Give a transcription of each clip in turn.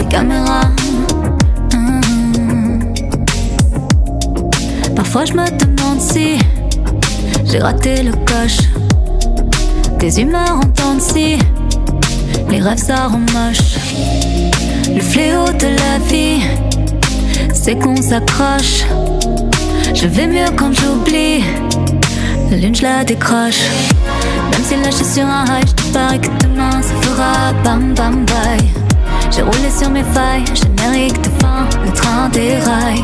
caméras. Parfois je me demande si j'ai raté le coche. Tes humeurs entendent si les rêves ça rend moche. Le fléau de la vie, c'est qu'on s'accroche. Je vais mieux quand j'oublie. La lune je la décroche. Même si là je suis sur un high, je te parie que demain ça fera bam bam bye. J'ai roulé sur mes failles, générique de fin, le train déraille.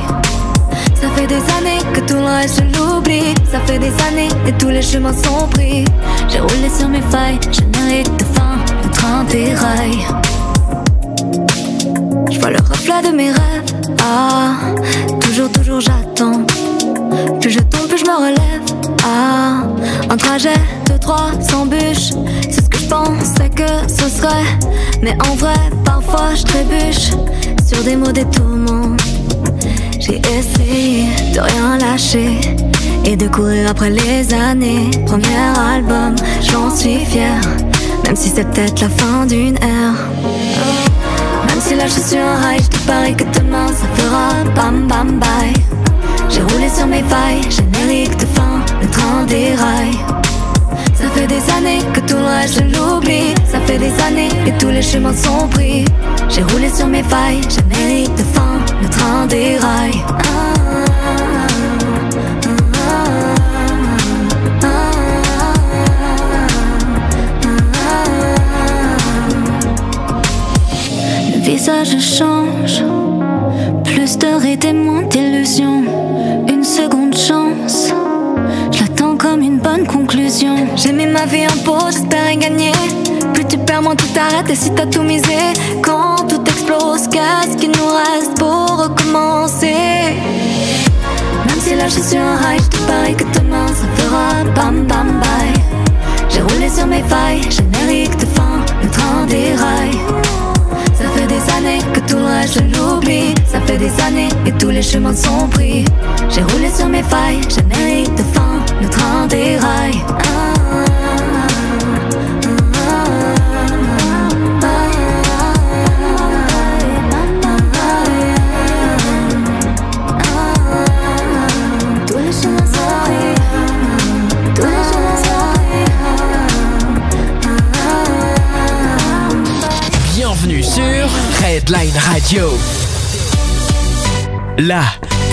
Ça fait des années que tout le reste je l'oublie. Ça fait des années et tous les chemins sont pris. J'ai roulé sur mes failles, générique de fin, le train déraille. Je vois le reflet de mes rêves. Ah, toujours, toujours j'attends. Plus je tombe, plus je me relève. Ah, un trajet de 300 bûches, c'est ce que je pensais que ce serait. Mais en vrai, parfois je trébuche sur des mots d'étonnement. J'ai essayé de rien lâcher et de courir après les années. Premier album, j'en suis fière, même si c'est peut-être la fin d'une ère. Même si là je suis un high, je te parie que demain ça fera bam bam bye. J'ai roulé sur mes failles, générique de fin, le train déraille. Ça fait des années que tout le reste je l'oublie. Ça fait des années et tous les chemins sont pris. J'ai roulé sur mes failles, générique de fin, le train déraille. Le visage change, plus de rides et moins d'illusions. Une seconde chance, je l'attends comme une bonne conclusion. J'ai mis ma vie en pause, j'espérais gagner. Plus tu perds, moins tout t'arrête. Et si t'as tout misé, quand tout explose, qu'est-ce qu'il nous reste pour recommencer? Même si là je suis un high, je te parie que demain ça fera bam bam bye. J'ai roulé sur mes failles, générique de fin, le train déraille. Ça fait des années que tout le reste je l'oublie. Ça fait des années et tous les chemins sont pris. J'ai roulé sur mes failles, générique de fin, le train déraille. Tous les chemins sont pris. Tous les chemins sont pris. Bienvenue sur Redline Radio, la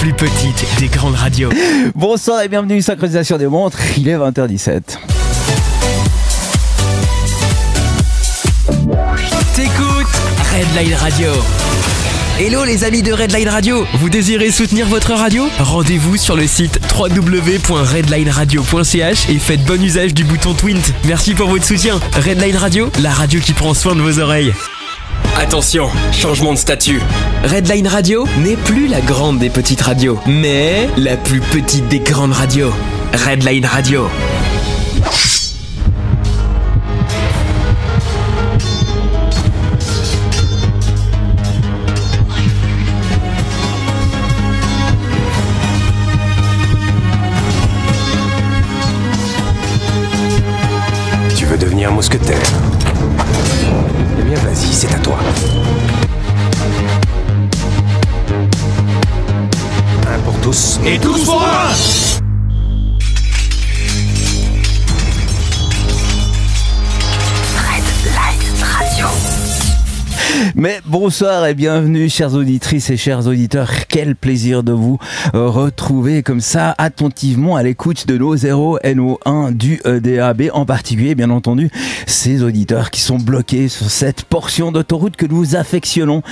plus petite des grandes radios. Bonsoir et bienvenue, synchronisation des montres, il est 20h17. T'écoutes Redline Radio. Hello les amis de Redline Radio, vous désirez soutenir votre radio? Rendez-vous sur le site www.redlineradio.ch et faites bon usage du bouton Twint. Merci pour votre soutien. Redline Radio, la radio qui prend soin de vos oreilles. Attention, changement de statut. Redline Radio n'est plus la grande des petites radios, mais la plus petite des grandes radios. Redline Radio. Tu veux devenir mousquetaire? Eh bien vas-y, c'est à toi. Un pour tous et tous pour un. Mais bonsoir et bienvenue chères auditrices et chers auditeurs, quel plaisir de vous retrouver comme ça attentivement à l'écoute de nos 0 NO1 du DAB, en particulier bien entendu ces auditeurs qui sont bloqués sur cette portion d'autoroute que nous affectionnons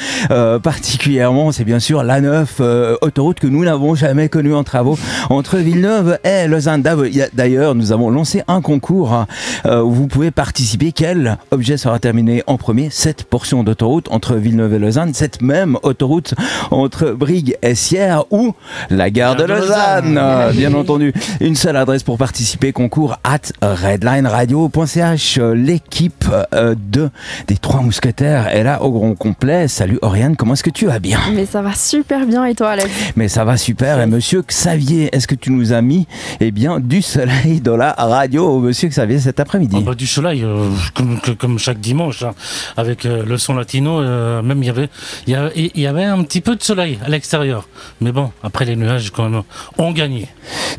particulièrement, c'est bien sûr l'A9, autoroute que nous n'avons jamais connue en travaux entre Villeneuve et Lausanne. D'ailleurs nous avons lancé un concours où vous pouvez participer. Quel objet sera terminé en premier? Cette portion d'autoroute entre Villeneuve et Lausanne, cette même autoroute entre Brigue et Sierre ou la gare de Lausanne. Bien entendu, une seule adresse pour participer, concours @redlineradio.ch. L'équipe des Trois Mousquetaires est là au grand complet. Salut Oriane, comment est-ce que tu vas bien? Mais ça va super bien, et toi Alex? Mais ça va super. Et monsieur Xavier, est-ce que tu nous as mis du soleil dans la radio, monsieur Xavier, cet après-midi? Du soleil, comme chaque dimanche, hein, avec le son latino piano, même il y avait un petit peu de soleil à l'extérieur. Mais bon, après les nuages quand même ont gagné.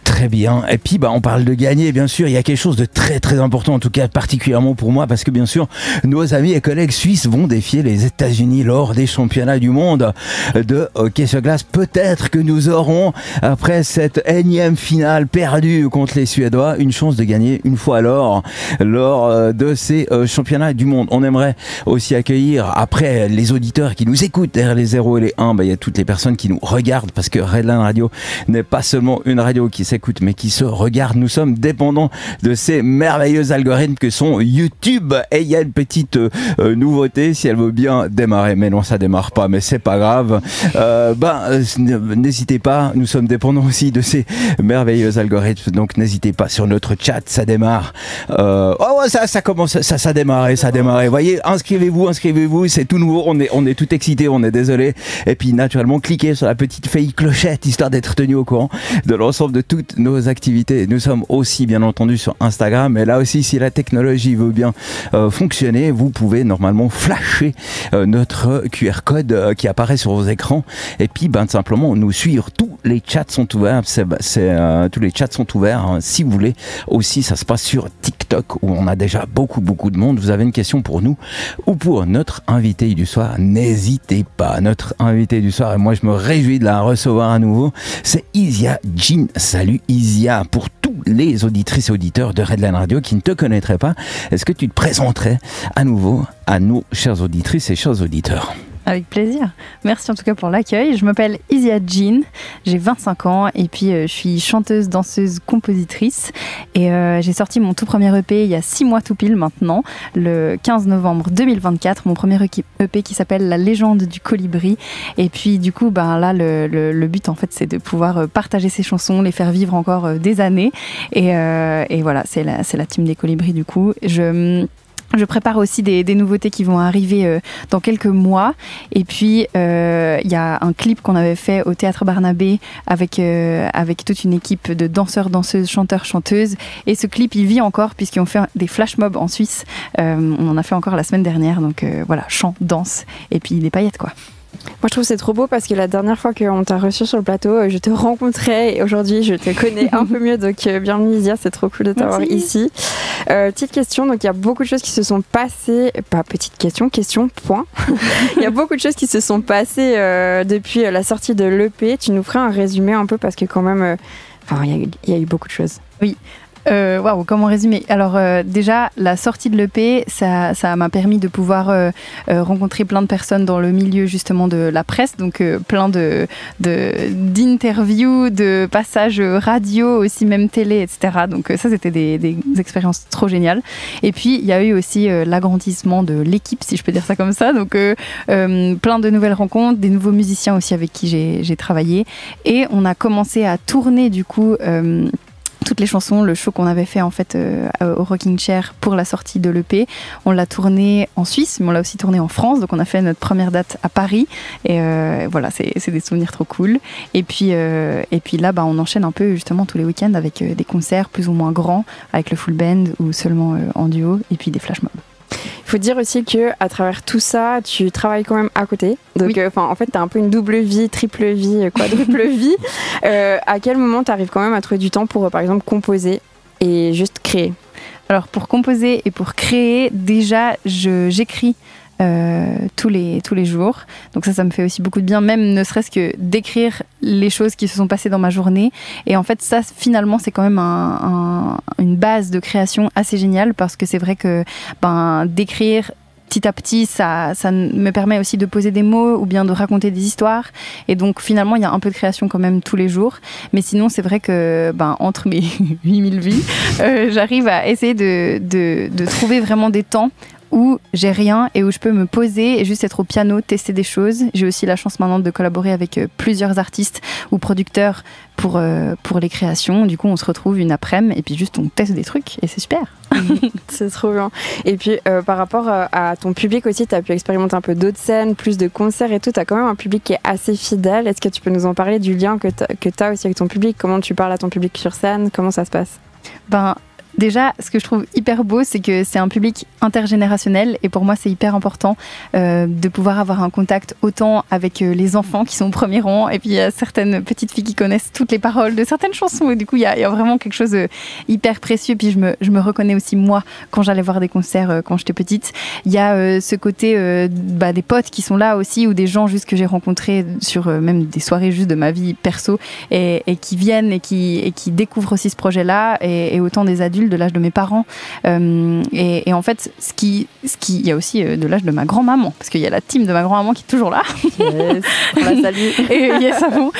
Très bien. Et puis on parle de gagner, bien sûr, il y a quelque chose de très très important, en tout cas particulièrement pour moi, parce que bien sûr, nos amis et collègues suisses vont défier les États-Unis lors des championnats du monde de hockey sur glace. Peut-être que nous aurons, après cette énième finale perdue contre les Suédois, une chance de gagner une fois lors de ces championnats du monde. On aimerait aussi accueillir, après les auditeurs qui nous écoutent derrière les 0 et les 1, il y a toutes les personnes qui nous regardent, parce que Redline Radio n'est pas seulement une radio qui s'écoute, mais qui se regarde. Nous sommes dépendants de ces merveilleux algorithmes que sont YouTube. Et il y a une petite nouveauté, si elle veut bien démarrer. Mais non, ça démarre pas, mais c'est pas grave. N'hésitez pas, nous sommes dépendants aussi de ces merveilleux algorithmes, donc n'hésitez pas sur notre chat, ça démarre. Ça commence, ça a démarré. Voyez, inscrivez-vous, c'est tout nouveau, on est tout excités, on est désolé. Et puis naturellement, cliquez sur la petite feuille clochette, histoire d'être tenu au courant de l'ensemble de toutes nos activités. Nous sommes aussi bien entendu sur Instagram, et là aussi, si la technologie veut bien fonctionner, vous pouvez normalement flasher notre QR code qui apparaît sur vos écrans, et puis simplement nous suivre. Tous les chats sont ouverts, tous les chats sont ouverts, hein. Si vous voulez aussi, ça se passe sur TikTok où on a déjà beaucoup de monde. Vous avez une question pour nous ou pour notre invité du soir, n'hésitez pas. Notre invité du soir, et moi je me réjouis de la recevoir à nouveau, c'est Isia Jean. Salut Isia. Pour tous les auditrices et auditeurs de Redline Radio qui ne te connaîtraient pas, est-ce que tu te présenterais à nouveau à nos chères auditrices et chers auditeurs? Avec plaisir. Merci en tout cas pour l'accueil. Je m'appelle Isia Jean, j'ai 25 ans et puis je suis chanteuse, danseuse, compositrice et j'ai sorti mon tout premier EP il y a 6 mois tout pile maintenant, le 15 novembre 2024, mon premier EP qui s'appelle La légende du colibri. Et puis du coup, là le but en fait c'est de pouvoir partager ces chansons, les faire vivre encore des années et voilà, c'est la team des colibris du coup. Je prépare aussi des nouveautés qui vont arriver dans quelques mois. Et puis, il y a un clip qu'on avait fait au Théâtre Barnabé avec toute une équipe de danseurs, danseuses, chanteurs, chanteuses. Et ce clip, il vit encore puisqu'ils ont fait des flash mobs en Suisse. On en a fait encore la semaine dernière. Donc voilà, chant, danse et puis des paillettes quoi. Moi je trouve que c'est trop beau parce que la dernière fois qu'on t'a reçu sur le plateau, je te rencontrais et aujourd'hui je te connais un peu mieux, donc bienvenue Isia, c'est trop cool de t'avoir ici. Petite question, donc il y a beaucoup de choses qui se sont passées, pas petite question point. Il y a beaucoup de choses qui se sont passées depuis la sortie de l'EP, tu nous ferais un résumé un peu parce que quand même, il y a eu beaucoup de choses. Oui. Waouh, comment résumer? Alors déjà, la sortie de l'EP, ça m'a permis de pouvoir rencontrer plein de personnes dans le milieu justement de la presse, donc plein d'interviews, de passages radio, aussi même télé, etc. Donc ça, c'était des expériences trop géniales. Et puis, il y a eu aussi l'agrandissement de l'équipe, si je peux dire ça comme ça. Donc plein de nouvelles rencontres, des nouveaux musiciens aussi avec qui j'ai travaillé. Et on a commencé à tourner du coup... toutes les chansons, le show qu'on avait fait en fait au Rocking Chair pour la sortie de l'EP, on l'a tourné en Suisse, mais on l'a aussi tourné en France, donc on a fait notre première date à Paris et voilà, c'est des souvenirs trop cool. Et puis là, on enchaîne un peu justement tous les week-ends avec des concerts plus ou moins grands, avec le full band ou seulement en duo, et puis des flash mobs. Il faut dire aussi qu'à travers tout ça, tu travailles quand même à côté. Donc, oui. En fait, tu as un peu une double vie, triple vie, quadruple vie. À quel moment tu arrives quand même à trouver du temps pour, par exemple, composer et juste créer? Alors, pour composer et pour créer, déjà, j'écris tous les jours. Donc ça me fait aussi beaucoup de bien, même ne serait-ce que d'écrire les choses qui se sont passées dans ma journée. Et en fait, ça, finalement, c'est quand même une base de création assez géniale parce que c'est vrai que d'écrire petit à petit, ça me permet aussi de poser des mots ou bien de raconter des histoires. Et donc, finalement, il y a un peu de création quand même tous les jours. Mais sinon, c'est vrai que entre mes 8000 vies, j'arrive à essayer de trouver vraiment des temps où j'ai rien et où je peux me poser et juste être au piano, tester des choses. J'ai aussi la chance maintenant de collaborer avec plusieurs artistes ou producteurs pour les créations. Du coup, on se retrouve une après-midi et puis juste on teste des trucs et c'est super. C'est trop bien. Et puis, par rapport à ton public aussi, tu as pu expérimenter un peu d'autres scènes, plus de concerts et tout. Tu as quand même un public qui est assez fidèle. Est-ce que tu peux nous en parler du lien que tu as aussi avec ton public? Comment tu parles à ton public sur scène? Comment ça se passe? Déjà, ce que je trouve hyper beau, c'est que c'est un public intergénérationnel et pour moi, c'est hyper important de pouvoir avoir un contact autant avec les enfants qui sont au premier rang et puis il y a certaines petites filles qui connaissent toutes les paroles de certaines chansons et du coup, il y a vraiment quelque chose de hyper précieux. Puis je me reconnais aussi, moi, quand j'allais voir des concerts quand j'étais petite. Il y a ce côté des potes qui sont là aussi ou des gens juste que j'ai rencontrés sur même des soirées juste de ma vie perso et qui viennent et qui découvrent aussi ce projet-là et autant des adultes de l'âge de mes parents et en fait il y a aussi de l'âge de ma grand-maman parce qu'il y a la team de ma grand-maman qui est toujours là. Yes, on la salue. Yes, à vous.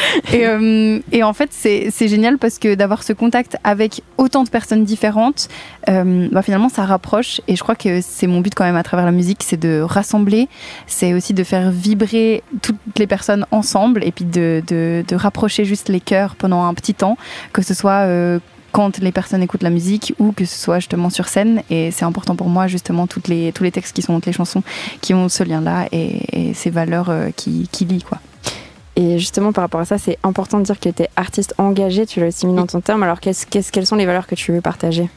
Et en fait c'est génial parce que d'avoir ce contact avec autant de personnes différentes finalement ça rapproche et je crois que c'est mon but quand même à travers la musique, c'est de rassembler, c'est aussi de faire vibrer toutes les personnes ensemble et puis de rapprocher juste les cœurs pendant un petit temps, que ce soit quand les personnes écoutent la musique ou que ce soit justement sur scène. Et c'est important pour moi justement tous les textes qui sont entre les chansons qui ont ce lien-là et ces valeurs qui lient quoi. Et justement par rapport à ça, c'est important de dire que tu es artiste engagé, tu l'as aussi mis dans ton terme. Alors quelles sont les valeurs que tu veux partager ?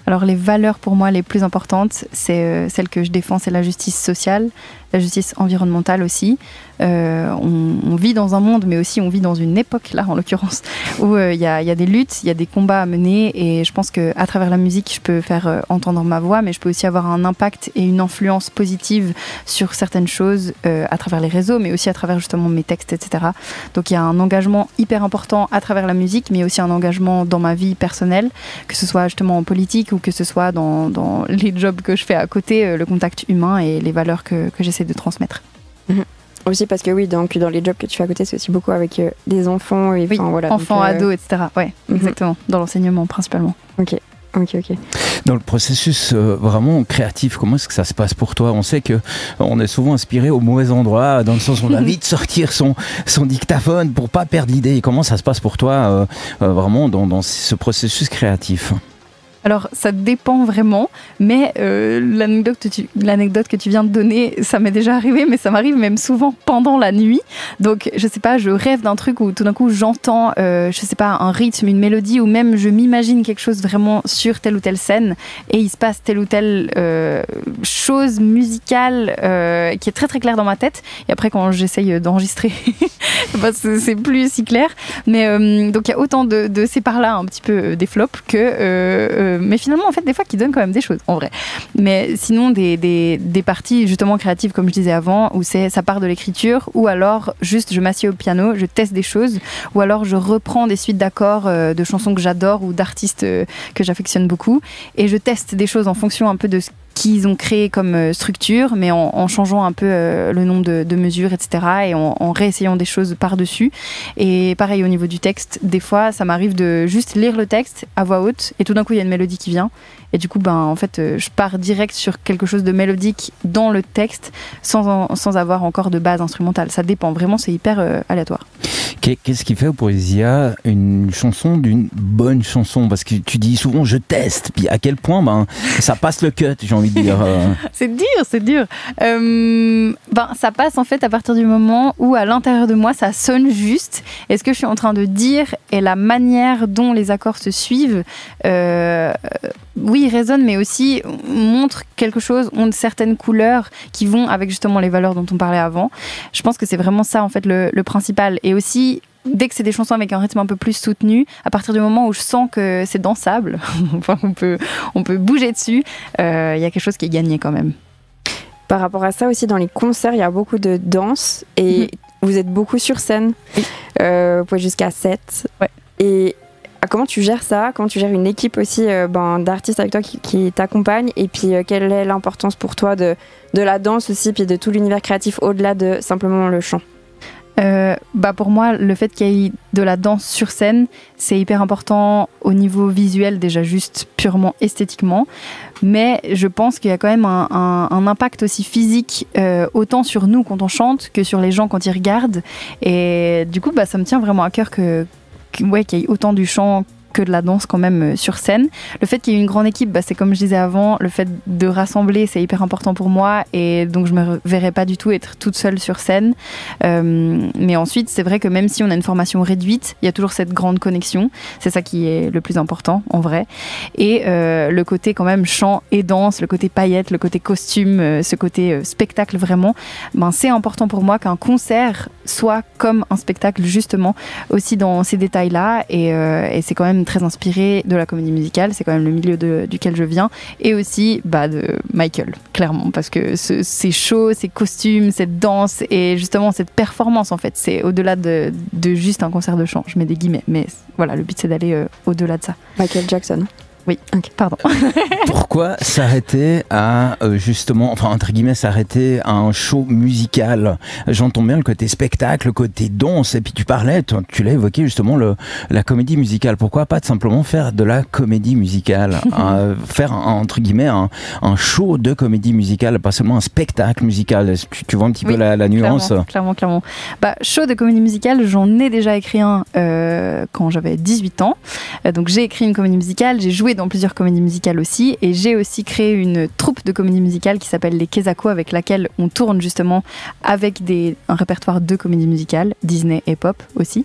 Alors les valeurs pour moi les plus importantes, c'est celle que je défends, c'est la justice sociale, la justice environnementale aussi. On vit dans un monde, mais aussi on vit dans une époque, là en l'occurrence, où il y a des luttes, il y a des combats à mener et je pense qu'à travers la musique, je peux faire entendre ma voix, mais je peux aussi avoir un impact et une influence positive sur certaines choses à travers les réseaux, mais aussi à travers justement mes textes, etc. Donc il y a un engagement hyper important à travers la musique, mais aussi un engagement dans ma vie personnelle, que ce soit justement en politique ou que ce soit dans les jobs que je fais à côté, le contact humain et les valeurs que j'essaie de transmettre. Mmh. Aussi parce que oui, donc dans les jobs que tu fais à côté, c'est aussi beaucoup avec des enfants. Et, oui, voilà, enfants, ados, etc. Ouais, exactement. Dans l'enseignement principalement. Ok. Dans le processus vraiment créatif, comment est-ce que ça se passe pour toi ? On sait que on est souvent inspiré au mauvais endroit, dans le sens où on a vite sortir son dictaphone pour pas perdre l'idée. Comment ça se passe pour toi vraiment dans ce processus créatif ? Alors, ça dépend vraiment, mais l'anecdote que tu viens de donner, ça m'est déjà arrivé, mais ça m'arrive même souvent pendant la nuit. Donc, je sais pas, je rêve d'un truc où tout d'un coup, j'entends, je sais pas, un rythme, une mélodie, ou même je m'imagine quelque chose vraiment sur telle ou telle scène, et il se passe telle ou telle chose musicale qui est très très claire dans ma tête. Et après, quand j'essaye d'enregistrer, c'est plus si clair. Mais donc, il y a autant de ces parts-là, un petit peu des flops, que... mais finalement, en fait, des fois, qui donnent quand même des choses, en vrai. Mais sinon, des parties justement créatives, comme je disais avant, où ça part de l'écriture, ou alors juste je m'assieds au piano, je teste des choses, ou alors je reprends des suites d'accords de chansons que j'adore ou d'artistes que j'affectionne beaucoup, et je teste des choses en fonction un peu de ce qu'ils ont créé comme structure, mais en changeant un peu le nombre de mesures, etc. et en réessayant des choses par-dessus. Et pareil au niveau du texte, des fois ça m'arrive de juste lire le texte à voix haute et tout d'un coup il y a une mélodie qui vient et du coup en fait je pars direct sur quelque chose de mélodique dans le texte sans avoir encore de base instrumentale. Ça dépend, vraiment c'est hyper aléatoire. Qu'est-ce qui fait pour Isia une chanson d'une bonne chanson ? Parce que tu dis souvent je teste, puis à quel point ça passe le cut, j'ai envie de dire. C'est dur. Ça passe en fait à partir du moment où à l'intérieur de moi ça sonne juste. Et ce que je suis en train de dire et la manière dont les accords se suivent, oui, résonnent, mais aussi montrent quelque chose, ont certaines couleurs qui vont avec justement les valeurs dont on parlait avant. Je pense que c'est vraiment ça en fait le principal. Et aussi, dès que c'est des chansons avec un rythme un peu plus soutenu, à partir du moment où je sens que c'est dansable, enfin, on peut bouger dessus, il y a quelque chose qui est gagné quand même. Par rapport à ça aussi, dans les concerts, il y a beaucoup de danse et vous êtes beaucoup sur scène, vous pouvez jusqu'à 7. Ouais. Et comment tu gères ça ? Comment tu gères une équipe aussi d'artistes avec toi qui t'accompagnent ? Et puis, quelle est l'importance pour toi de la danse aussi, puis de tout l'univers créatif au-delà de simplement le chant ? Pour moi, le fait qu'il y ait de la danse sur scène, c'est hyper important au niveau visuel, déjà juste purement esthétiquement. Mais je pense qu'il y a quand même un impact aussi physique, autant sur nous quand on chante que sur les gens quand ils regardent. Et du coup, ça me tient vraiment à cœur qu'il y ait autant du chant que de la danse quand même sur scène. Le fait qu'il y ait une grande équipe, c'est comme je disais avant, le fait de rassembler, c'est hyper important pour moi, et donc je me verrais pas du tout être toute seule sur scène. Mais ensuite, c'est vrai que même si on a une formation réduite, il y a toujours cette grande connexion. C'est ça qui est le plus important en vrai. Et le côté quand même chant et danse, le côté paillettes, le côté costume, ce côté spectacle vraiment, c'est important pour moi qu'un concert soit comme un spectacle justement, aussi dans ces détails-là, et c'est quand même très inspiré de la comédie musicale, c'est quand même le milieu duquel je viens, et aussi de Michael, clairement, parce que ces shows, ces costumes, cette danse et justement cette performance, en fait, c'est au-delà de juste un concert de chant, je mets des guillemets, mais voilà, le but c'est d'aller au-delà de ça. Michael Jackson. Oui, okay, pardon. Pourquoi s'arrêter à justement, enfin entre guillemets, s'arrêter à un show musical? J'entends bien le côté spectacle, le côté danse, et puis tu l'as évoqué justement, la comédie musicale. Pourquoi pas simplement faire de la comédie musicale, faire entre guillemets un show de comédie musicale, pas seulement un spectacle musical. Tu vois un petit peu la nuance? Clairement. Show de comédie musicale, j'en ai déjà écrit un quand j'avais 18 ans. Donc j'ai écrit une comédie musicale, j'ai joué dans plusieurs comédies musicales aussi, et j'ai aussi créé une troupe de comédie musicale qui s'appelle les Kezako, avec laquelle on tourne justement avec un répertoire de comédie musicale, Disney et pop aussi.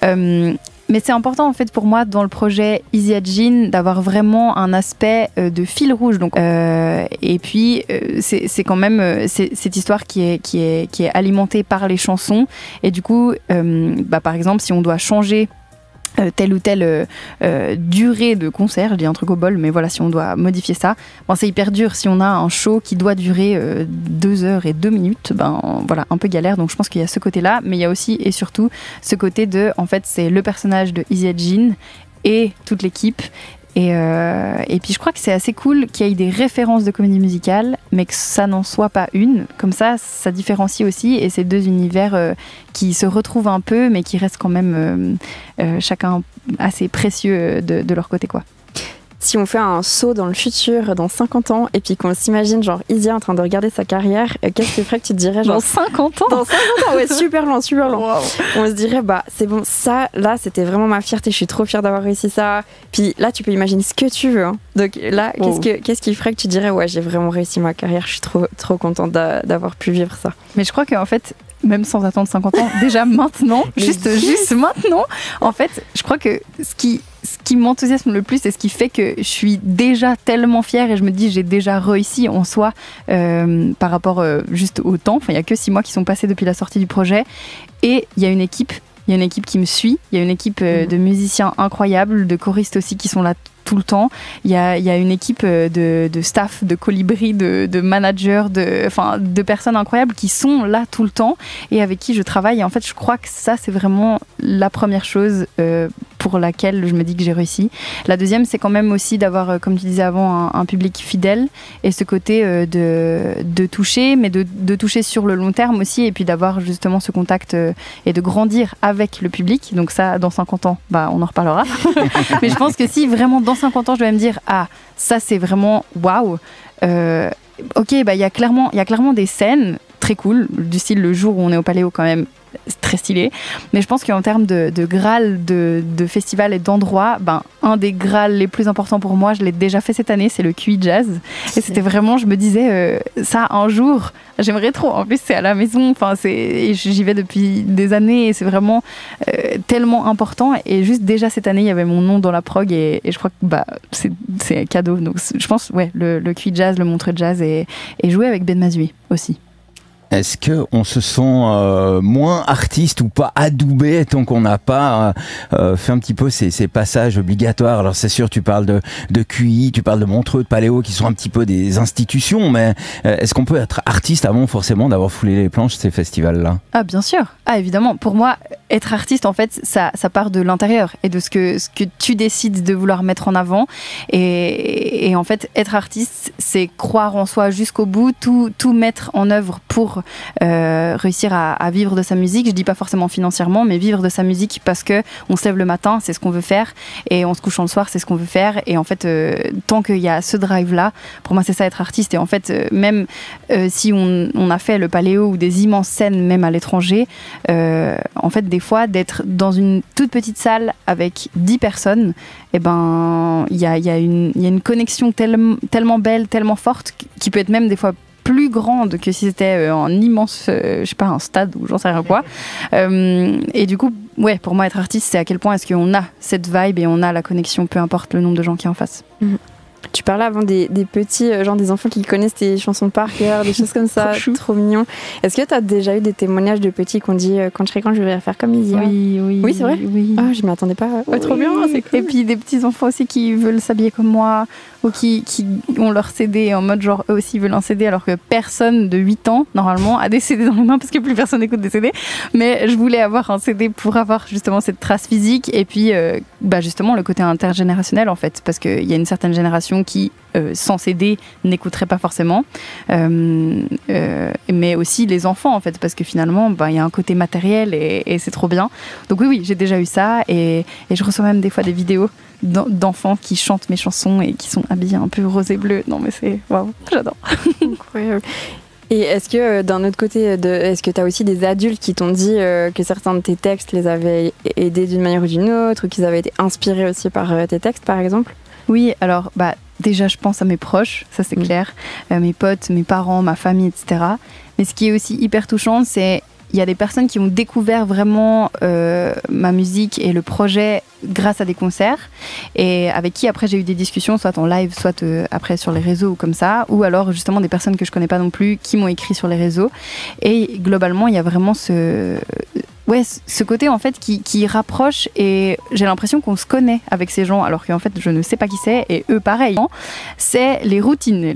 Mais c'est important en fait pour moi dans le projet Easy Jean d'avoir vraiment un aspect de fil rouge. Donc, et puis c'est quand même cette histoire qui est alimentée par les chansons, et du coup par exemple si on doit changer telle ou telle durée de concert, je dis un truc au bol, mais voilà, si on doit modifier ça, c'est hyper dur. Si on a un show qui doit durer 2 heures et 2 minutes, voilà, un peu galère. Donc je pense qu'il y a ce côté-là, mais il y a aussi et surtout ce côté de, en fait, c'est le personnage de Easy Jean et toute l'équipe. Et puis je crois que c'est assez cool qu'il y ait des références de comédie musicale, mais que ça n'en soit pas une. Comme ça différencie aussi, et c'est deux univers qui se retrouvent un peu, mais qui restent quand même chacun assez précieux de leur côté, quoi. Si on fait un saut dans le futur, dans 50 ans, et puis qu'on s'imagine genre Isia en train de regarder sa carrière, qu'est-ce que ferait que tu te dirais genre, dans 50 ans? Dans 50 ans, ouais, super loin. Wow. On se dirait, c'est bon, ça, là, c'était vraiment ma fierté, je suis trop fière d'avoir réussi ça. Puis là, tu peux imaginer ce que tu veux. Hein. Donc là, qu'est-ce qui ferait que tu dirais, ouais, j'ai vraiment réussi ma carrière, je suis trop contente d'avoir pu vivre ça. Mais je crois qu'en fait, même sans attendre 50 ans, déjà maintenant, juste maintenant, en fait, je crois que ce qui m'enthousiasme le plus et ce qui fait que je suis déjà tellement fière et je me dis j'ai déjà réussi en soi par rapport juste au temps, il n'y a que 6 mois qui sont passés depuis la sortie du projet, et il y a une équipe qui me suit, il y a une équipe de musiciens incroyables, de choristes aussi qui sont là tout le temps. Il y a une équipe de staff, de colibri, de managers, de personnes incroyables qui sont là tout le temps et avec qui je travaille. Et en fait, je crois que ça, c'est vraiment la première chose pour laquelle je me dis que j'ai réussi. La deuxième, c'est quand même aussi d'avoir, comme tu disais avant, un public fidèle et ce côté de toucher, mais de toucher sur le long terme aussi, et puis d'avoir justement ce contact et de grandir avec le public. Donc ça, dans 50 ans, on en reparlera. Mais je pense que si vraiment dans 50 ans, je vais me dire ça c'est vraiment waouh. Ok, il y a clairement des scènes très cool, du style le jour où on est au Paléo quand même. C'est très stylé, mais je pense qu'en termes de Graal, de festival et d'endroits, un des Graals les plus importants pour moi, je l'ai déjà fait cette année, c'est le QI Jazz. Et c'était vraiment, je me disais, ça un jour, j'aimerais trop. En plus, c'est à la maison, et j'y vais depuis des années et c'est vraiment tellement important. Et juste déjà cette année, il y avait mon nom dans la prog et je crois que c'est cadeau. Donc je pense, le QI Jazz, le Montreux Jazz et jouer avec Ben Mazui aussi. Est-ce qu'on se sent moins artiste ou pas adoubé tant qu'on n'a pas fait un petit peu ces passages obligatoires? Alors c'est sûr, tu parles de QI, tu parles de Montreux, de Paléo, qui sont un petit peu des institutions, mais est-ce qu'on peut être artiste avant forcément d'avoir foulé les planches de ces festivals-là? Ah bien sûr, évidemment. Pour moi, être artiste, en fait, ça part de l'intérieur et de ce que tu décides de vouloir mettre en avant. Et en fait, être artiste, c'est croire en soi jusqu'au bout, tout mettre en œuvre pour pour réussir à vivre de sa musique. Je dis pas forcément financièrement, mais vivre de sa musique parce que on se lève le matin, c'est ce qu'on veut faire, et on se couche le soir, c'est ce qu'on veut faire. Et en fait, tant qu'il y a ce drive-là, pour moi, c'est ça être artiste. Et en fait, même si on a fait le Paléo ou des immenses scènes, même à l'étranger, en fait, des fois, d'être dans une toute petite salle avec 10 personnes, et ben, il y a une connexion tellement belle, tellement forte, qui peut être même des fois plus grande que si c'était un immense, je sais pas, un stade ou j'en sais rien quoi. Et du coup, ouais, pour moi, être artiste, c'est à quel point est-ce qu'on a cette vibe et on a la connexion, peu importe le nombre de gens qui est en face. Tu parlais avant des petits, genre des enfants qui connaissent tes chansons par cœur, des choses comme ça, trop mignon. Est-ce que tu as déjà eu des témoignages de petits qui ont dit quand je serai grand, je vais faire comme Isia? Oui, c'est vrai. Oui. Ah, je m'y attendais pas. Ouais, trop bien, c'est cool. Et puis des petits enfants aussi qui veulent s'habiller comme moi, ou qui ont leur CD en mode genre eux aussi veulent un CD, alors que personne de 8 ans normalement a des CD dans les mains parce que plus personne n'écoute des CD. Mais je voulais avoir un CD pour avoir justement cette trace physique, et puis justement le côté intergénérationnel en fait, parce qu'il y a une certaine génération qui sans CD n'écouterait pas forcément, mais aussi les enfants en fait, parce que finalement il y a un côté matériel et c'est trop bien. Donc oui, j'ai déjà eu ça, et je reçois même des fois des vidéos d'enfants qui chantent mes chansons et qui sont habillés un peu rose et bleu. Non mais c'est waouh, j'adore. Incroyable. Et est-ce que d'un autre côté, est-ce que tu as aussi des adultes qui t'ont dit que certains de tes textes les avaient aidés d'une manière ou d'une autre, ou qu'ils avaient été inspirés aussi par tes textes par exemple? Oui, alors déjà je pense à mes proches, ça c'est clair, mes potes, mes parents, ma famille, etc. Mais ce qui est aussi hyper touchant, c'est il y a des personnes qui ont découvert vraiment ma musique et le projet grâce à des concerts, et avec qui après j'ai eu des discussions, soit en live, soit après sur les réseaux ou comme ça, ou alors justement des personnes que je connais pas non plus qui m'ont écrit sur les réseaux. Et globalement il y a vraiment ce côté en fait qui rapproche, et j'ai l'impression qu'on se connaît avec ces gens alors qu'en fait je ne sais pas qui c'est, et eux pareil. C'est les routines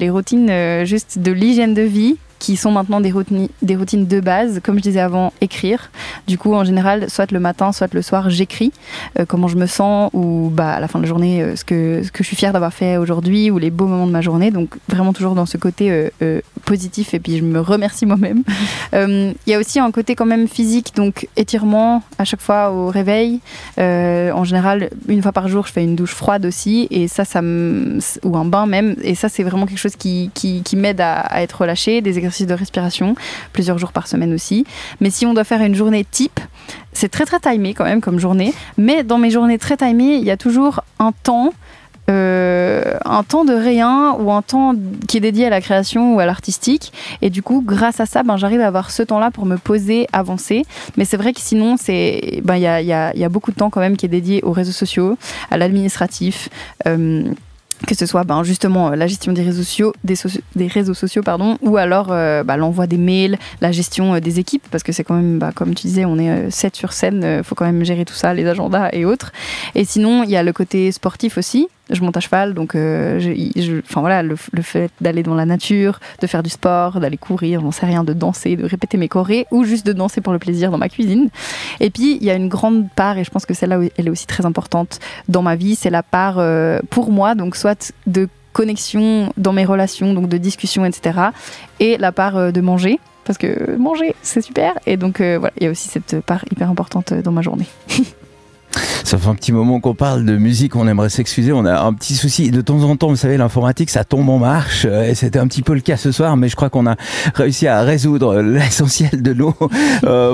juste de l'hygiène de vie, qui sont maintenant des routines de base. Comme je disais avant, écrire. Du coup, en général, soit le matin, soit le soir, j'écris comment je me sens, ou à la fin de la journée, ce que je suis fière d'avoir fait aujourd'hui, ou les beaux moments de ma journée. Donc vraiment toujours dans ce côté positif, et puis je me remercie moi-même. Il y a aussi un côté quand même physique, donc étirement à chaque fois au réveil. En général, une fois par jour, je fais une douche froide aussi, et ça ou un bain même, et ça c'est vraiment quelque chose qui m'aide à être relâchée. Des exercices de respiration, plusieurs jours par semaine aussi. Mais si on doit faire une journée type, c'est très très timé quand même comme journée, mais dans mes journées très timées, il y a toujours un temps de rien, ou un temps qui est dédié à la création ou à l'artistique, et du coup grâce à ça j'arrive à avoir ce temps-là pour me poser, avancer. Mais c'est vrai que sinon il y a beaucoup de temps quand même qui est dédié aux réseaux sociaux, à l'administratif, que ce soit justement la gestion des réseaux sociaux, ou alors l'envoi des mails, la gestion des équipes, parce que c'est quand même, comme tu disais, on est 7 sur scène, faut quand même gérer tout ça, les agendas et autres. Et sinon, il y a le côté sportif aussi. Je monte à cheval, donc le fait d'aller dans la nature, de faire du sport, d'aller courir, j'en sais rien, de danser, de répéter mes chorés, ou juste de danser pour le plaisir dans ma cuisine. Et puis, il y a une grande part, et je pense que celle-là, elle est aussi très importante dans ma vie, c'est la part, pour moi, donc soit de connexion dans mes relations, donc de discussion, etc., et la part de manger, parce que manger, c'est super. Et donc, il y a aussi cette part hyper importante dans ma journée. Ça fait un petit moment qu'on parle de musique, on aimerait s'excuser, on a un petit souci. De temps en temps, vous savez, l'informatique, ça tombe en marche, et c'était un petit peu le cas ce soir, mais je crois qu'on a réussi à résoudre l'essentiel de nos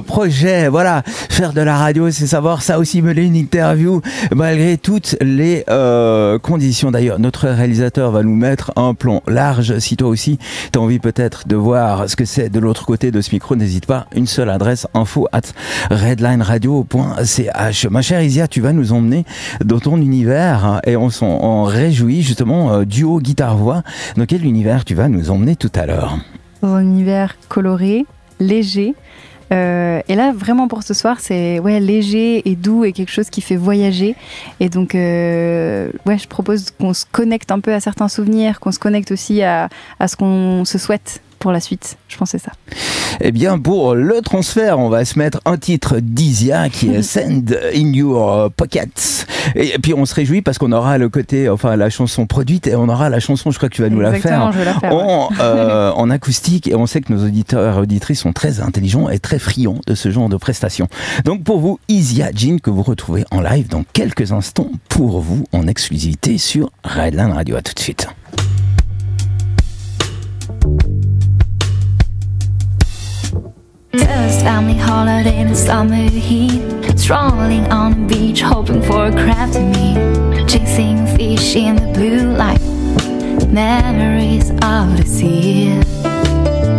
projets. Voilà, faire de la radio, c'est savoir ça aussi, mener une interview, malgré toutes les conditions. D'ailleurs, notre réalisateur va nous mettre un plan large. Si toi aussi, tu as envie peut-être de voir ce que c'est de l'autre côté de ce micro, n'hésite pas, une seule adresse, info@redlineradio.ch. Ma chère Isia, tu vas nous emmener dans ton univers, et on s'en réjouit justement, duo guitare-voix. Dans quel univers tu vas nous emmener tout à l'heure? Dans un univers coloré, léger. Et là, vraiment pour ce soir, c'est léger et doux, et quelque chose qui fait voyager. Et donc, je propose qu'on se connecte un peu à certains souvenirs, qu'on se connecte aussi à ce qu'on se souhaite pour la suite. Je pense que c'est ça. Eh bien, pour le transfert, on va se mettre un titre d'Isia qui est Send in Your Pockets. Et puis, on se réjouit parce qu'on aura le côté, enfin, la chanson produite et on aura la chanson, je crois que tu vas nous la faire, je vais la faire en acoustique. Et on sait que nos auditeurs et auditrices sont très intelligents et très friands de ce genre de prestations. Donc, pour vous, Isia Jean, que vous retrouvez en live dans quelques instants pour vous en exclusivité sur Redline Radio. À tout de suite. First family holiday in the summer heat, strolling on the beach, hoping for a crab to meet, chasing fish in the blue light, memories of the sea.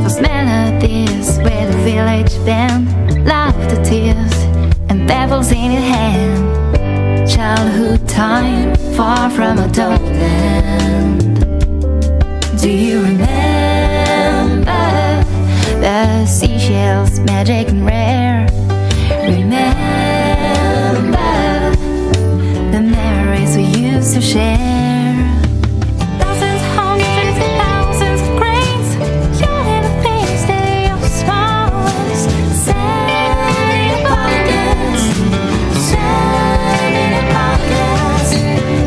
Those melodies with the village band, laughter, tears, and pebbles in your hand. Childhood time, far from a dull land. Do you remember the seashells, magic and rare? Remember the memories we used to share. Thousands, hundreds, and thousands of grains, your little things, they're your smallest. Sand in your pockets, sand in your pockets.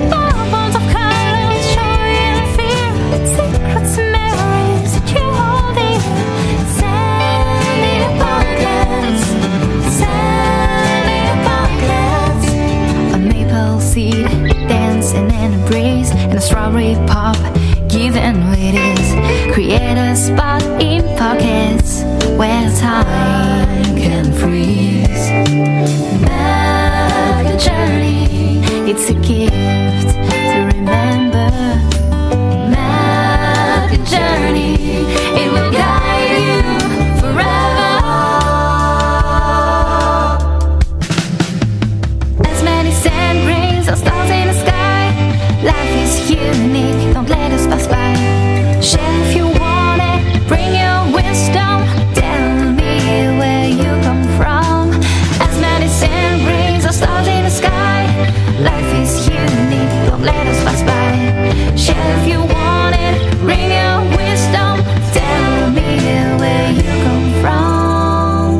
Bubbles of colors, joy and fear, secrets and memories that you hold dear. Sand in your pockets, sand in your pockets. A maple seed dancing in a breeze, and a strawberry pop giving what it is. Create a spot in pockets where time can freeze. Like a journey, it's a gift to remember. Like a journey, it will guide you forever. As many sand grains or stars in the sky, life is unique, don't let us pass by. Share if you want it, bring your wisdom, tell me where you come from. As many sand grains or stars in the sky, life is unique, don't let us pass by. Share if you want it, bring your wisdom, tell me where you come from.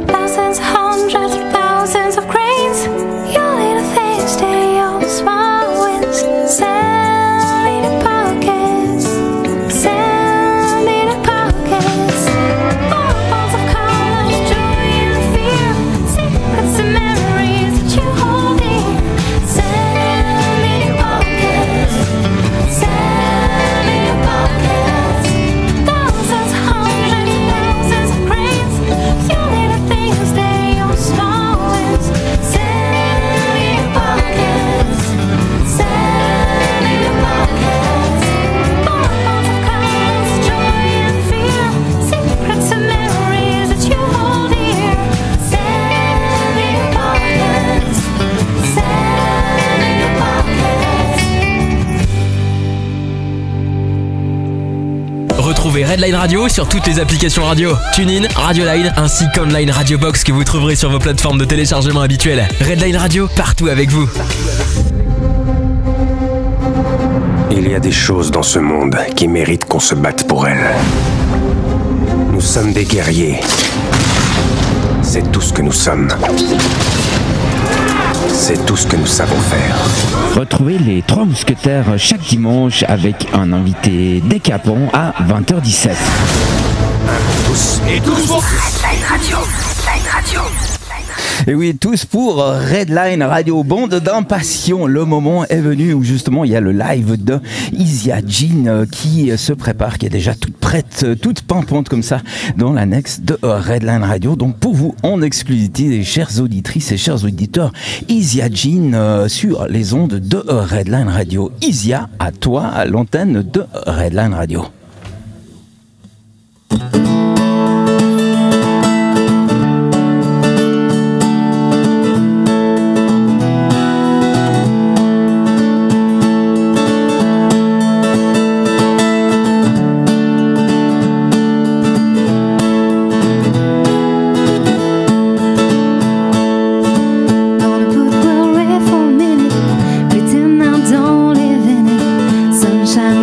Thousands, hundreds, thousands of grains, your little things, they're your small wins. Sand in your pockets, sand in your pockets. Bubbles of colors, joy and fear, secrets and memories that you hold dear. Sand in your pockets, sand in your pockets. Thousands, hundreds, thousands of grains, your little things, they're your small wins. Sand in your pockets, sand in your pockets. Bubbles of colors, joy and fear, secrets and memories that you hold dear. Sand in your pockets, sand in your pockets. Retrouvez Redline Radio sur toutes les applications radio, TuneIn, Radioline, ainsi qu'Online Radio Box que vous trouverez sur vos plateformes de téléchargement habituelles. Redline Radio, partout avec vous. Il y a des choses dans ce monde qui méritent qu'on se batte pour elles. Nous sommes des guerriers. C'est tout ce que nous sommes. C'est tout ce que nous savons faire. Retrouvez les Trois Mousquetaires chaque dimanche avec un invité décapant à 20h17. Tous et tous pour Redline Radio, Redline Radio. Et oui, tous pour Redline Radio, bande d'impatients. Le moment est venu où justement il y a le live de Isia Jean qui se prépare, qui est déjà toute prête, toute pimpante comme ça dans l'annexe de Redline Radio. Donc pour vous, en exclusivité, chères auditrices et chers auditeurs, Isia Jean sur les ondes de Redline Radio. Isia, à toi, à l'antenne de Redline Radio.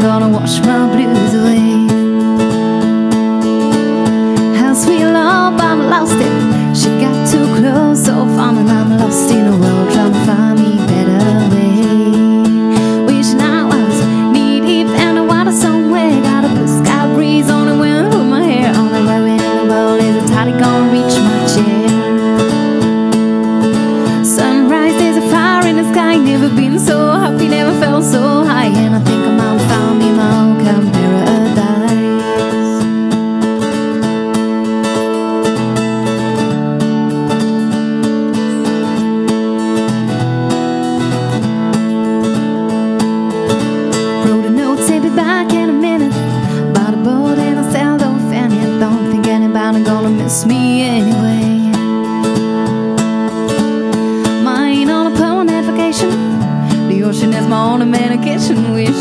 Gonna wash my blues away.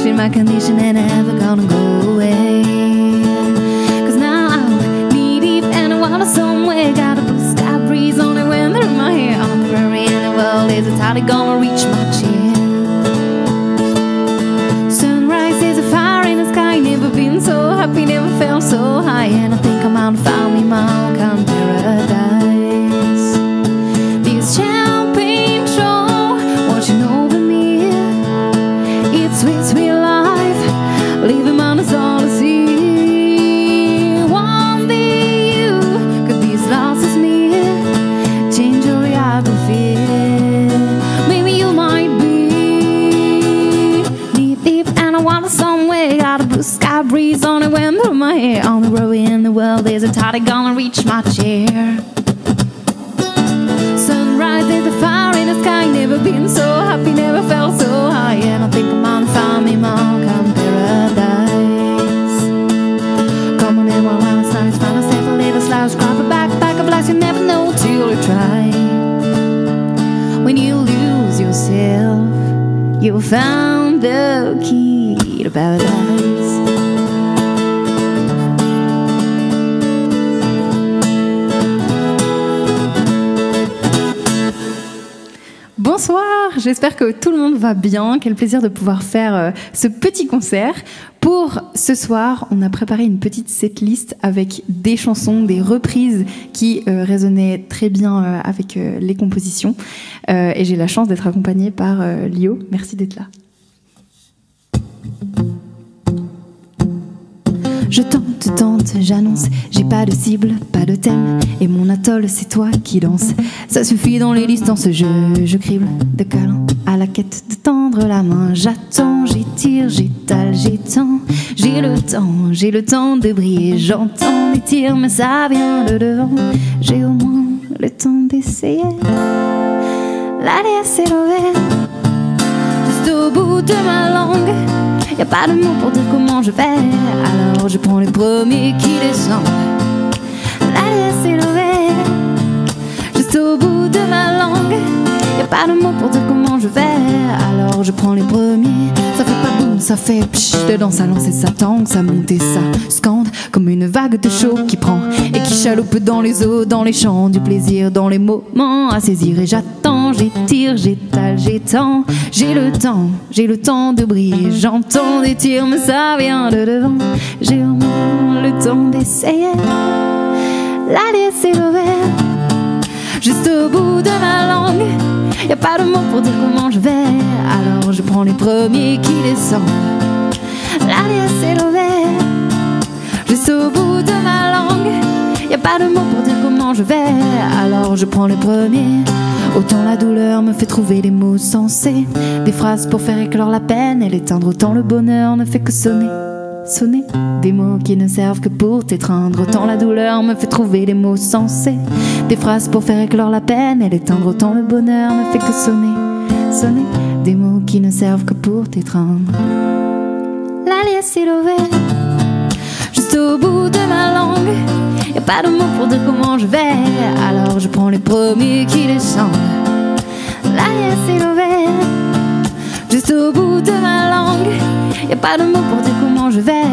in my condition and never gonna go away. Cause now I'm knee deep and I wanna somewhere. Got a blue sky breeze on the wind through my hair. On the prairie and the world is entirely gonna reach my chair. Sunrise is a fire in the sky. Never been so happy, never felt so high. And I think I'm out to find me my own kind of paradise. This champagne show watching over me. It's sweet, sweet life, leaving mine is all to see. One day you could be as lost as me, change your geography. Maybe you might be deep, deep, and I want somewhere. Got a blue sky breeze on the wind through my hair. On the road in the world, there's a tide gonna reach my chair. Sunrise, there's a fire in the sky. Never been so happy, never felt so high. And I think I'm on find me my own kind of paradise. Come on in while I'm nice, find myself a little slouch, grab a backpack of lies you never know till you try. When you lose yourself, you'll find the key to paradise. Bonsoir, j'espère que tout le monde va bien. Quel plaisir de pouvoir faire ce petit concert. Pour ce soir, on a préparé une petite setlist avec des chansons, des reprises qui résonnaient très bien avec les compositions. Et j'ai la chance d'être accompagnée par Lio. Merci d'être là. Je tente, j'annonce, j'ai pas de cible, pas de thème. Et mon atoll, c'est toi qui danses. Ça suffit dans les distances, je crible de câlins à la quête de tendre la main. J'attends, j'étire, j'étale, j'étends. J'ai le temps de briller. J'entends des tirs, mais ça vient de devant. J'ai au moins le temps d'essayer. L'allée s'est levée, juste au bout de ma langue. Y'a pas de mots pour dire comment je vais. Alors je prends les premiers qui descendent. L'allée s'est levée, juste au bout de ma langue. Y'a pas de mots pour dire comment je vais. Alors je prends les premiers. Ça fait pas boum, ça fait psh. Dedans ça lance et ça tangue, ça monte et ça scande. Comme une vague de chaud qui prend et qui chaloupe dans les eaux, dans les champs. Du plaisir dans les moments à saisir. Et j'attends, j'étire, j'étale, j'étends. J'ai le temps de briller. J'entends des tirs mais ça vient de devant. J'ai au moins le temps d'essayer. L'allée s'est levée, juste au bout de ma langue. Y'a pas de mots pour dire comment je vais. Alors je prends les premiers qui descendent. L'allée s'est levée, juste au bout de ma langue. Y'a pas de mots pour dire comment je vais. Alors je prends les premiers. Autant la douleur me fait trouver les mots sensés, des phrases pour faire éclore la peine et l'éteindre. Autant le bonheur ne fait que sonner, sonner. Des mots qui ne servent que pour t'étreindre. Autant la douleur me fait trouver les mots sensés, des phrases pour faire éclore la peine et l'éteindre. Autant le bonheur ne fait que sonner, sonner. Des mots qui ne servent que pour t'étreindre. L'allée s'est levée, juste au bout de ma langue. Y'a pas de mots pour dire comment je vais. Alors je prends les premiers qui descendent. L'allée s'est levée, juste au bout de ma langue. Y'a pas de mots pour dire comment je vais.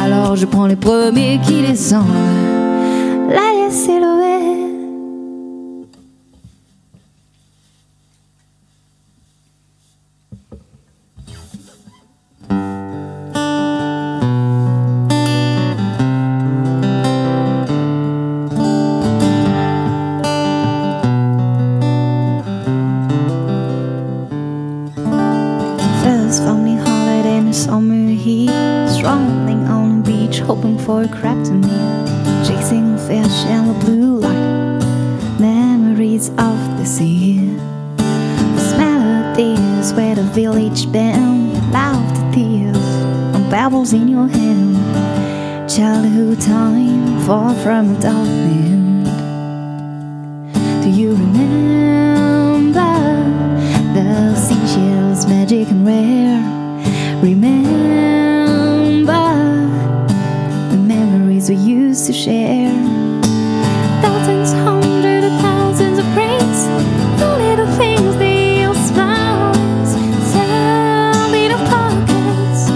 Alors je prends les premiers qui descendent. L'allée s'est levée. Hoping for a crab to meet, chasing a fish in the blue light, memories of the sea. This melody is where the village band, loud tears and babbles in your hand. Childhood time, far from a dark land. Do you remember the seashells, magic and rare? Remember we used to share. Thousands, hundreds of thousands of brains. The little things, they all smiles. Some little pockets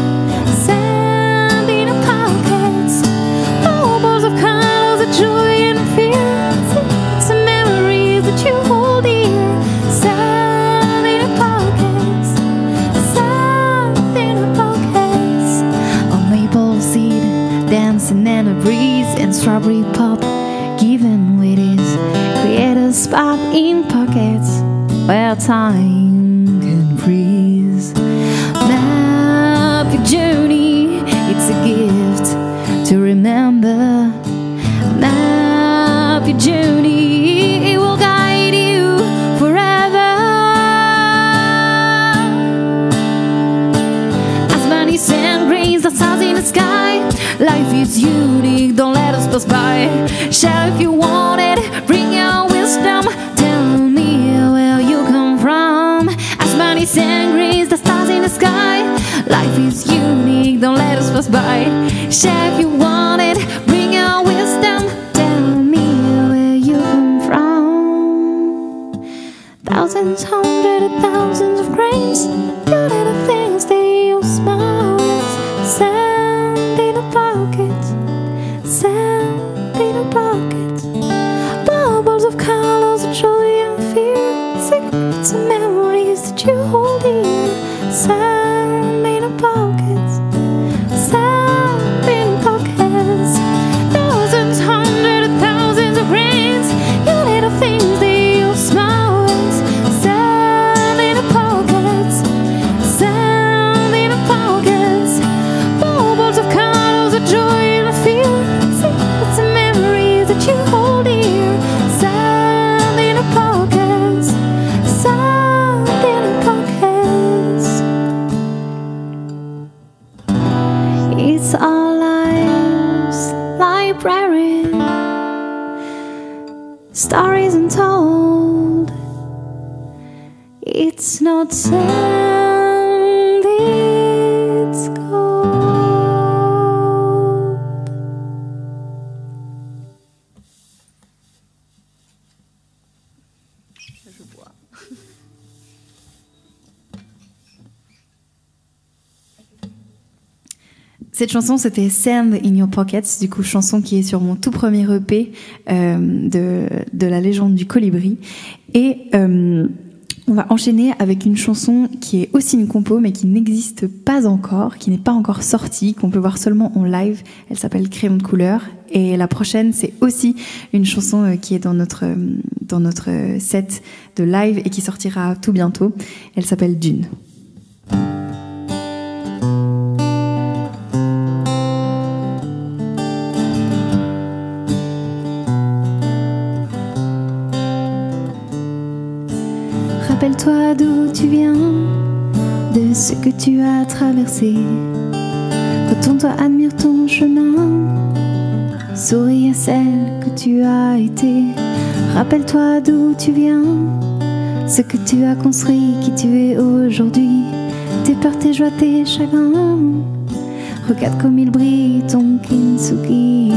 strawberry pop, given with his create a spot in pockets where time can freeze. Map your journey, it's a gift to remember. Map your journey, it will guide you forever. As many sand grains, the stars in the sky. Life is unique, don't let us pass by. Share if you want it, bring your wisdom. Tell me where you come from. As many sand grains, the stars in the sky. Life is unique, don't let us pass by. Share if you want it, bring your wisdom. Tell me where you come from. Thousands, hundreds of thousands of grains. You little things that you smile with. Sand in a pocket, sand in a pocket. Bubbles of colors of joy and fear. Secrets and memories that you hold dear. Sand in a pocket, sand in pockets. Thousands, hundreds of thousands of grains. You little things that you smile with. Sand in a pocket, sand in a pocket. Bubbles of colors of joy and fear. Secrets and memories that you hold dear. Sand in a pocket, sand in a pocket. It's our lives, library. Stories untold. It's not sand, it's gold. Cette chanson, c'était Sand in Your Pockets, du coup chanson qui est sur mon tout premier EP de la légende du colibri. Et on va enchaîner avec une chanson qui est aussi une compo, mais qui n'existe pas encore, qui n'est pas encore sortie, qu'on peut voir seulement en live. Elle s'appelle Crayon de couleur. Et la prochaine, c'est aussi une chanson qui est dans notre set de live et qui sortira tout bientôt. Elle s'appelle Dune. Rappelle-toi d'où tu viens, de ce que tu as traversé. Retourne-toi, admire ton chemin, souris à celle que tu as été. Rappelle-toi d'où tu viens, ce que tu as construit, qui tu es aujourd'hui. Tes peurs, tes joies, tes chagrins. Regarde comme il brille ton kintsugi.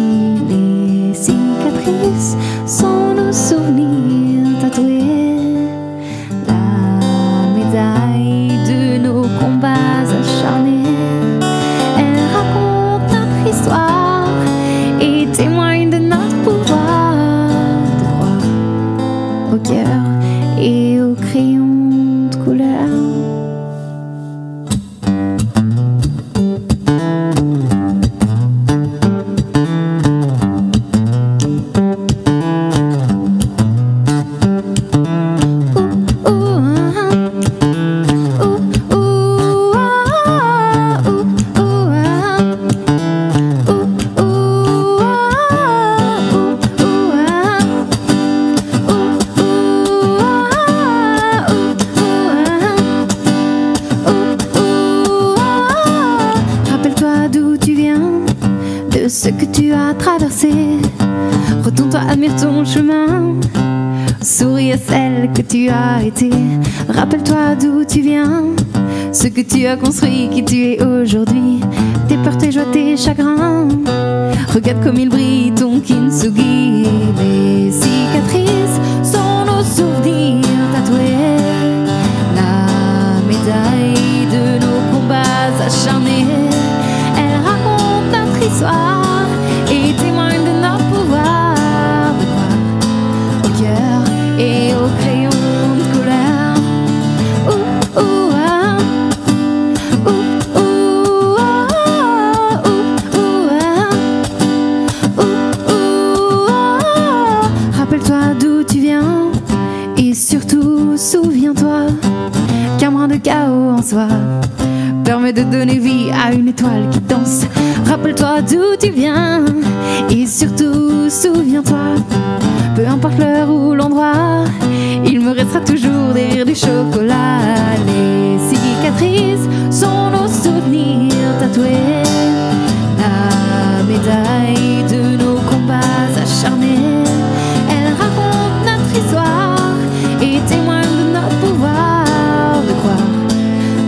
Les cicatrices sont nos souvenirs tatoués. De nos combats acharnés, elle raconte notre histoire et témoigne de notre pouvoir de croire au cœur et au crayon de couleur. Ce que tu as traversé, retourne-toi, admire ton chemin, souris à celle que tu as été. Rappelle-toi d'où tu viens, ce que tu as construit, qui tu es aujourd'hui. Tes peurs, tes joies, tes chagrins. Regarde comme il brille ton kintsugi. Les cicatrices sont nos souvenirs tatoués. La médaille de nos combats acharnés. Elle raconte notre histoire et témoigne de notre pouvoir de croire au cœur et au crayon de couleur. Ouh, ouh, ah. Ouh, ouh, ah. Ouh, ouh, ah. Ouh, ouh, soi. Permet de donner vie à une étoile qui danse. Rappelle-toi d'où tu viens et surtout souviens-toi, peu importe l'heure ou l'endroit, il me restera toujours des rires du chocolat. Les cicatrices sont nos souvenirs tatoués, la médaille de nos combats acharnés. Elle raconte notre histoire et témoigne de notre pouvoir de croire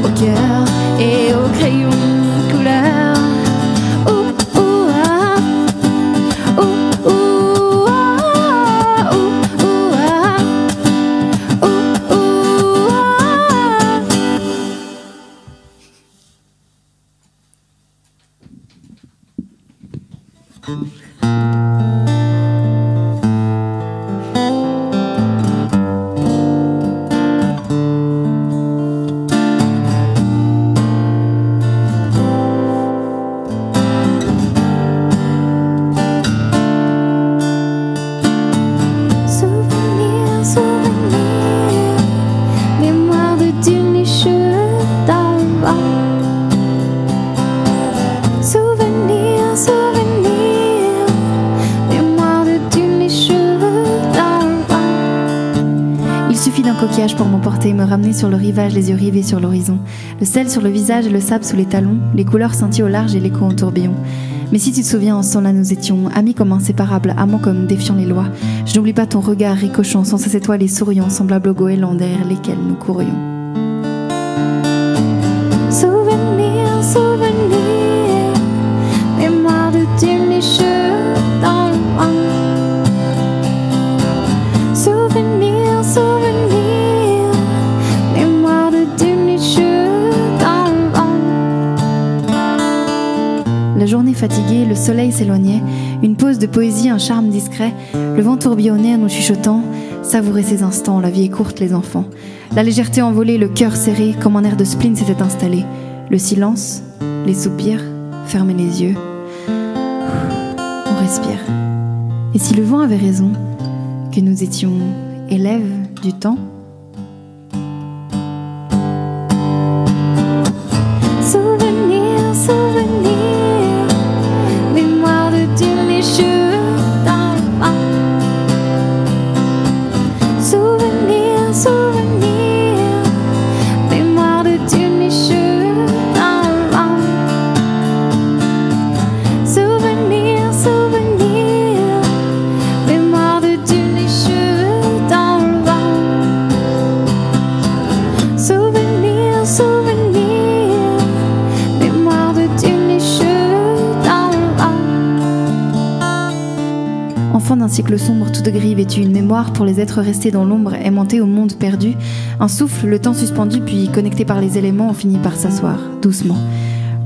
au cœur et au crayon de couleur. Ouh, ouh, ah. Ouh, ouh, ah. Ouh, ouh, ah. Ouh, ouh, ah. Souvenir, souvenir, mémoire de dune les cheveux dans le vent. Souvenir, souvenir, mémoire de dune les cheveux dans le vent. Il suffit d'un coquillage pour m'emporter, me ramener sur le rivage, les yeux rivés sur l'horizon. Le sel sur le visage et le sable sous les talons, les couleurs scintillent au large et l'écho en tourbillon. Mais si tu te souviens, en ce temps-là nous étions amis comme inséparables, amants comme défiant les lois. Je n'oublie pas ton regard ricochant, sans cesse étoile et souriant, semblable aux goélands derrière lesquels nous courions. Souvenir, souvenir, mémoire de dune les cheveux dans le vent. Souvenir, souvenir, mémoire de dune les cheveux dans le vent. La journée fatiguée, le soleil s'éloignait, une pause de poésie, un charme discret, le vent tourbillonnait en nous chuchotant, savourer ces instants, la vie est courte les enfants. La légèreté envolée, le cœur serré, comme un air de spleen s'était installé. Le silence, les soupirs, fermer les yeux. On respire. Et si le vent avait raison, que nous étions élèves du temps? Souvenir, souvenir, mémoire de dune les cheveux dans le vent. Souvenir, souvenir, mémoire de dune les cheveux dans le vent. Souvenir, souvenir, mémoire de dune les cheveux dans le vent. Souvenir, souvenir, mémoire de dune les cheveux dans le vent. Enfant d'un cycle sombre tout de gris, vêtu une mémoire pour les êtres restés dans l'ombre, aimantés au monde perdu. Un souffle, le temps suspendu, puis connecté par les éléments, on finit par s'asseoir, doucement.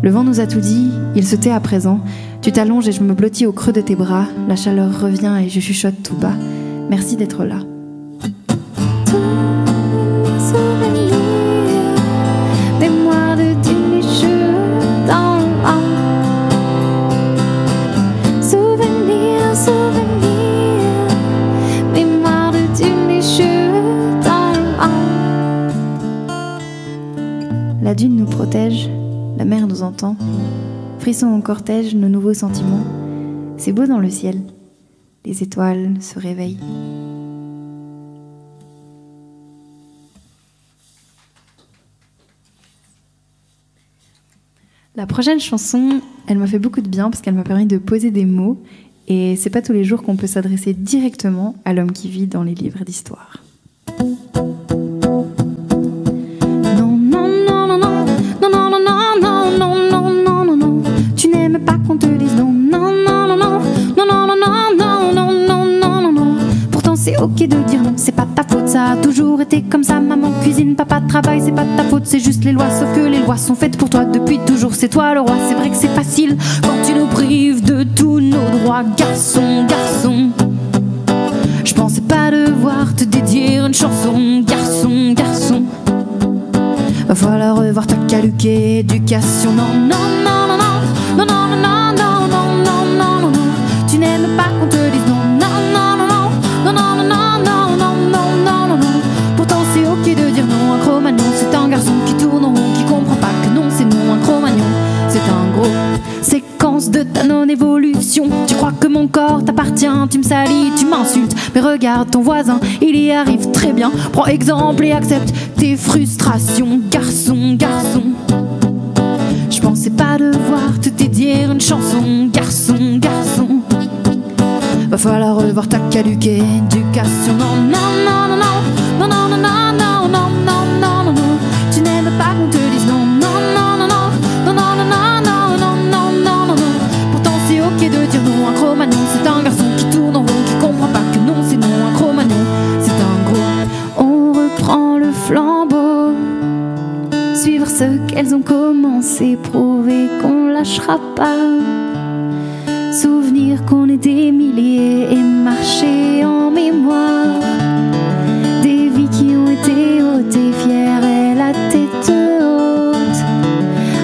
Le vent nous a tout dit, il se tait à présent. Tu t'allonges et je me blottis au creux de tes bras. La chaleur revient et je chuchote tout bas. Merci d'être là. Souvenir, mémoire de dune les cheveux dans le vent. Souvenir, souvenir, mémoire de dune les cheveux dans le vent. La dune nous protège, la mer nous entend. Frissons au cortège, nos nouveaux sentiments. C'est beau dans le ciel, les étoiles se réveillent. La prochaine chanson, elle m'a fait beaucoup de bien parce qu'elle m'a permis de poser des mots et c'est pas tous les jours qu'on peut s'adresser directement à l'homme qui vit dans les livres d'histoire. Non, non, non, non, non, non, non, non, non, non, non, non, non, non, tu n'aimes pas qu'on te dise non, non, non, non, non, non, non, non, non, non, non, non, non, non, non. Pourtant c'est ok de dire non, c'est pas ta faute, ça a toujours été comme ça. Maman cuisine, papa travaille, c'est pas ta faute, c'est juste les lois. Sauf que les lois sont faites pour toi depuis toujours, c'est toi le roi. C'est vrai que c'est facile quand tu nous prives de tous nos droits. Garçon, garçon, je pensais pas devoir te dédier une chanson. Garçon, garçon, va falloir revoir ta caluque éducation. Non, non, non, non, non, non, non, non, non, non, non, non, non, non, tu n'aimes pas qu'on te dise non, non, non, non, non, non, non, non, non, non, non, non, non, non. Pourtant c'est ok de dire non, un Cro-Magnon, c'est un garçon qui tourne en rond, qui viens, tu me salis, tu m'insultes. Mais regarde ton voisin, il y arrive très bien. Prends exemple et accepte tes frustrations. Garçon, garçon, je pensais pas devoir te dédier une chanson. Garçon, garçon, va falloir revoir ta caduque éducation. Non, non, non, non, non, non, non, non, non, non, non, non, non, non. Tu n'aimes pas qu'on te dise non, non, non, non, non, non, non, non, non, non, non, non, non, non. Pourtant c'est ok de dire non. Un Cro-Magnon, c'est un garçon qui tourne en rond, qui comprend pas que non, c'est non. Un Cro-Magnon, c'est un gros. On reprend le flambeau, suivre ce qu'elles ont commencé, prouver qu'on lâchera pas. Souvenir qu'on est des milliers et marcher en mémoire des vies qui ont été hautes et fières et la tête haute,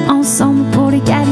ensemble pour l'égalité.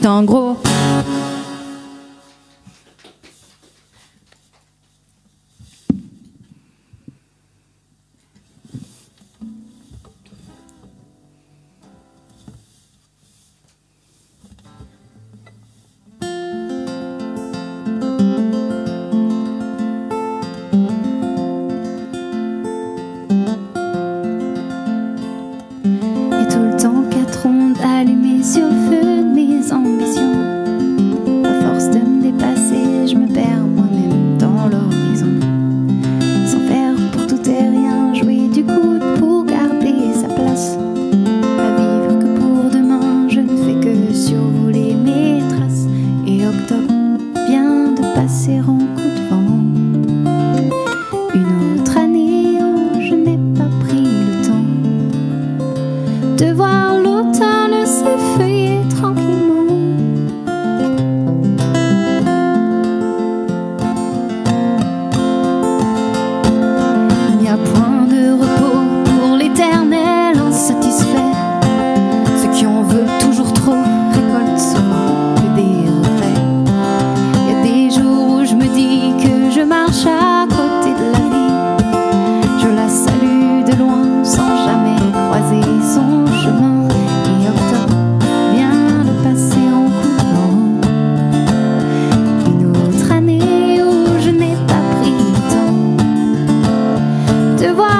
En gros, et tout le temps 4 ondes allumées sur le feu de mes ambitions. À force de me dépasser, je me perds moi-même dans l'horizon. Sans faire pour tout et rien, jouer du coude pour garder sa place. À vivre que pour demain, je ne fais que survoler mes traces. Et octobre vient de passer en coup de vent. Une autre année où je n'ai pas pris le temps de voir l'automne s'effeuiller tranquillement. Il n'y a point de repos pour l'éternel insatisfait. Ceux qui en veulent toujours trop récoltent souvent que des regrets. Il y a des jours où je me dis que je marche à côté de la vie. Je la salue de loin sans jamais croiser son chemin. Et octobre vient de passer en coup de vent. Une autre année où je n'ai pas pris le temps de voir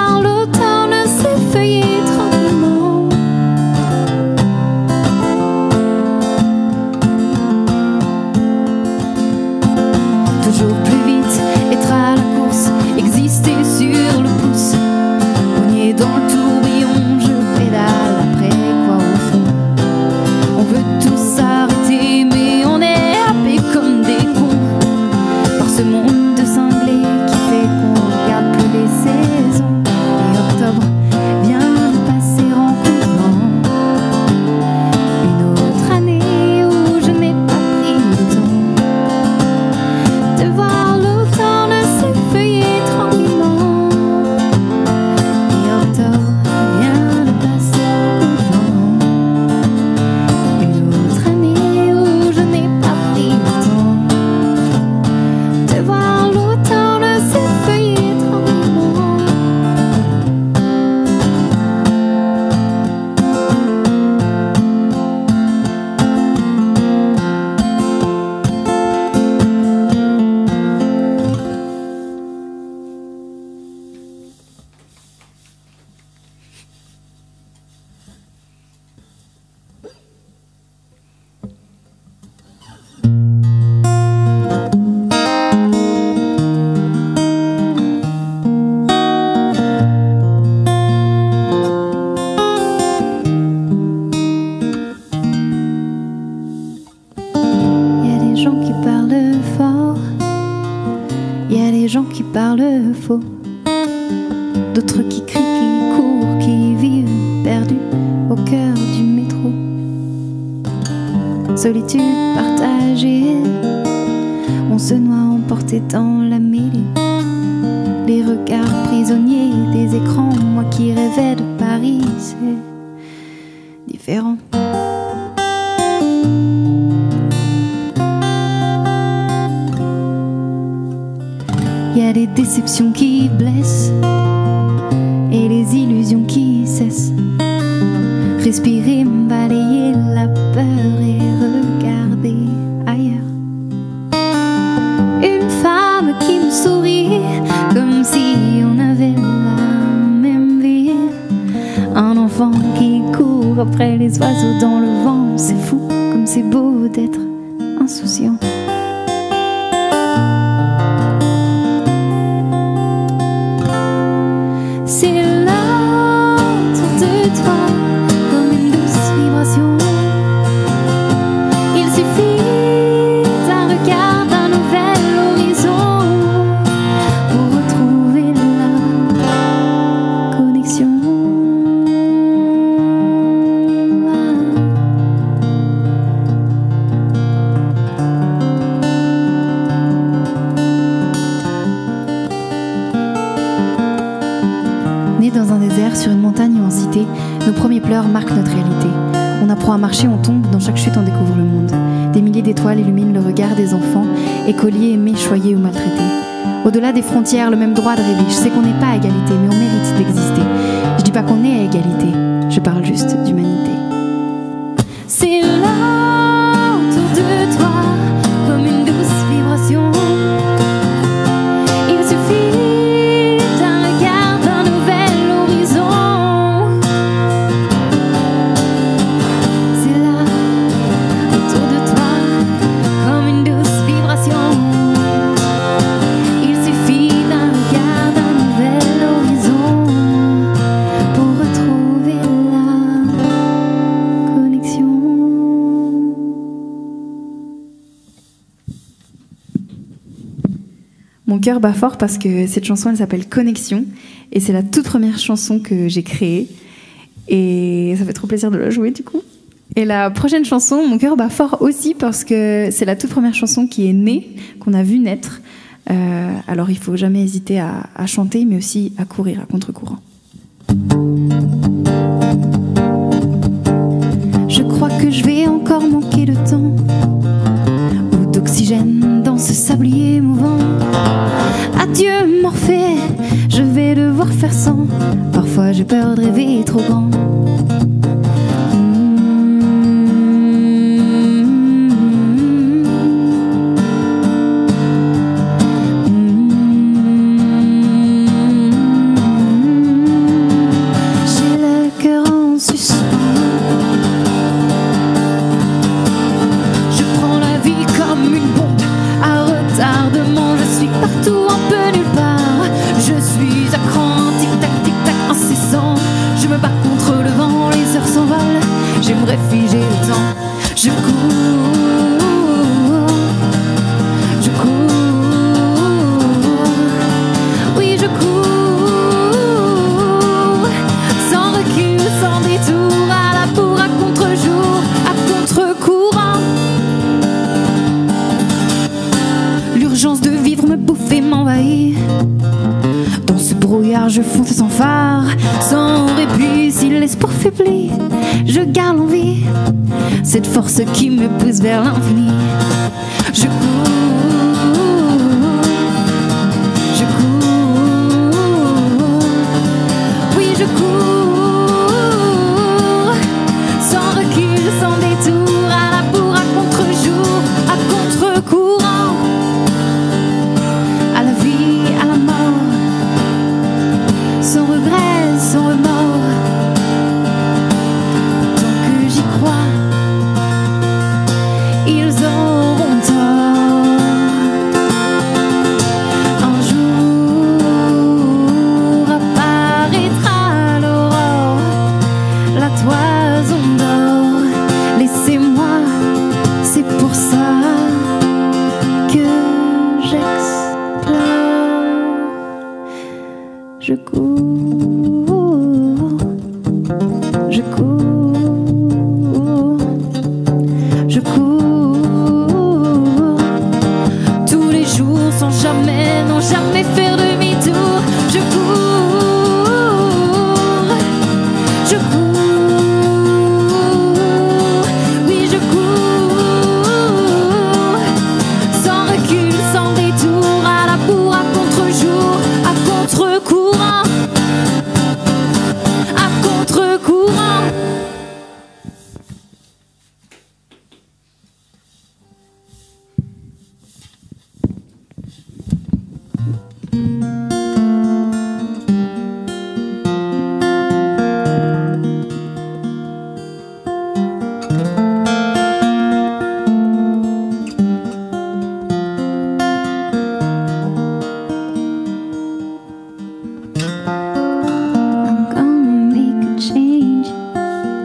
d'autres qui crient, qui courent, qui vivent perdus au cœur du métro. Solitude partagée, on se noie emporté dans la mêlée. Les regards prisonniers des écrans, moi qui rêvais de Paris, c'est différent. Il y a des déceptions qui blessent et les illusions qui cessent. Respirer, balayer la peur et regarder ailleurs. Une femme qui me sourit comme si on avait la même vie. Un enfant qui court après les oiseaux dans le vent. C'est fou comme c'est beau d'être insouciant. C'est là autour de toi comme une douce vibration. Il suffit d'un regard, d'un nouvel horizon pour retrouver la connexion. Nés dans un désert, sur une montagne ou en cité, nos premiers pleurs marquent notre réalité. On apprend à marcher, on tombe, dans chaque chute on découvre le monde. Des milliers d'étoiles illuminent le regard des enfants, écoliers, aimés, choyés ou maltraités. Au-delà des frontières, le même droit de rêver. Je sais qu'on n'est pas à égalité, mais on mérite d'exister. Je dis pas qu'on est à égalité, je parle juste d'humanité. C'est là autour de toi, comme une douce vibration. Il suffit d'un regard, d'un nouvel horizon. C'est là autour de toi, comme une douce vibration. Il suffit d'un regard, d'un nouvel horizon pour retrouver la connexion. Mon cœur bat fort parce que cette chanson elle s'appelle Connexion et c'est la toute première chanson que j'ai créée et ça fait trop plaisir de la jouer du coup. Et la prochaine chanson, mon cœur bat fort aussi parce que c'est la toute première chanson qui est née, qu'on a vu naître. Alors il faut jamais hésiter à chanter mais aussi à courir à contre-courant. Je crois que je vais encore manquer de temps ou d'oxygène dans ce sablier mouvant. Adieu Morphée, je vais devoir faire sans. Parfois j'ai peur de rêver trop grand. J'ai le cœur en suspens. Je prends la vie comme une bombe à retardement. Je suis partout, un peu nulle part. Je suis à cran, tic-tac, tic-tac, incessant. Je me bats contre le vent, les heures s'envolent. J'aimerais figer le temps. Je cours, je cours. Oui, je cours, sans recul, sans détour, à la bourre, à contre-jour, à contre-courant. L'urgence de vivre me bouffe et m'envahit. Dans ce brouillard je fonce sans phare, sans répit. Si l'espoir faiblit, je garde l'envie, cette force qui me pousse vers l'infini. Je cours, je cours. Oui, je cours, sans recul, sans détour, à la bourre, à contre-jour, à contre-courant. À la vie, à la mort, sans regret, sans remords. Tant que j'y crois, ils auront tort. je cours, je cours, je cours. Tous les jours sans jamais, non jamais faire demi-tour. Je cours, je cours, oui je cours. Sans recul, sans détour, à la bourre, à contre-jour, à contre-courant, à contre-courant. I'm gonna make a change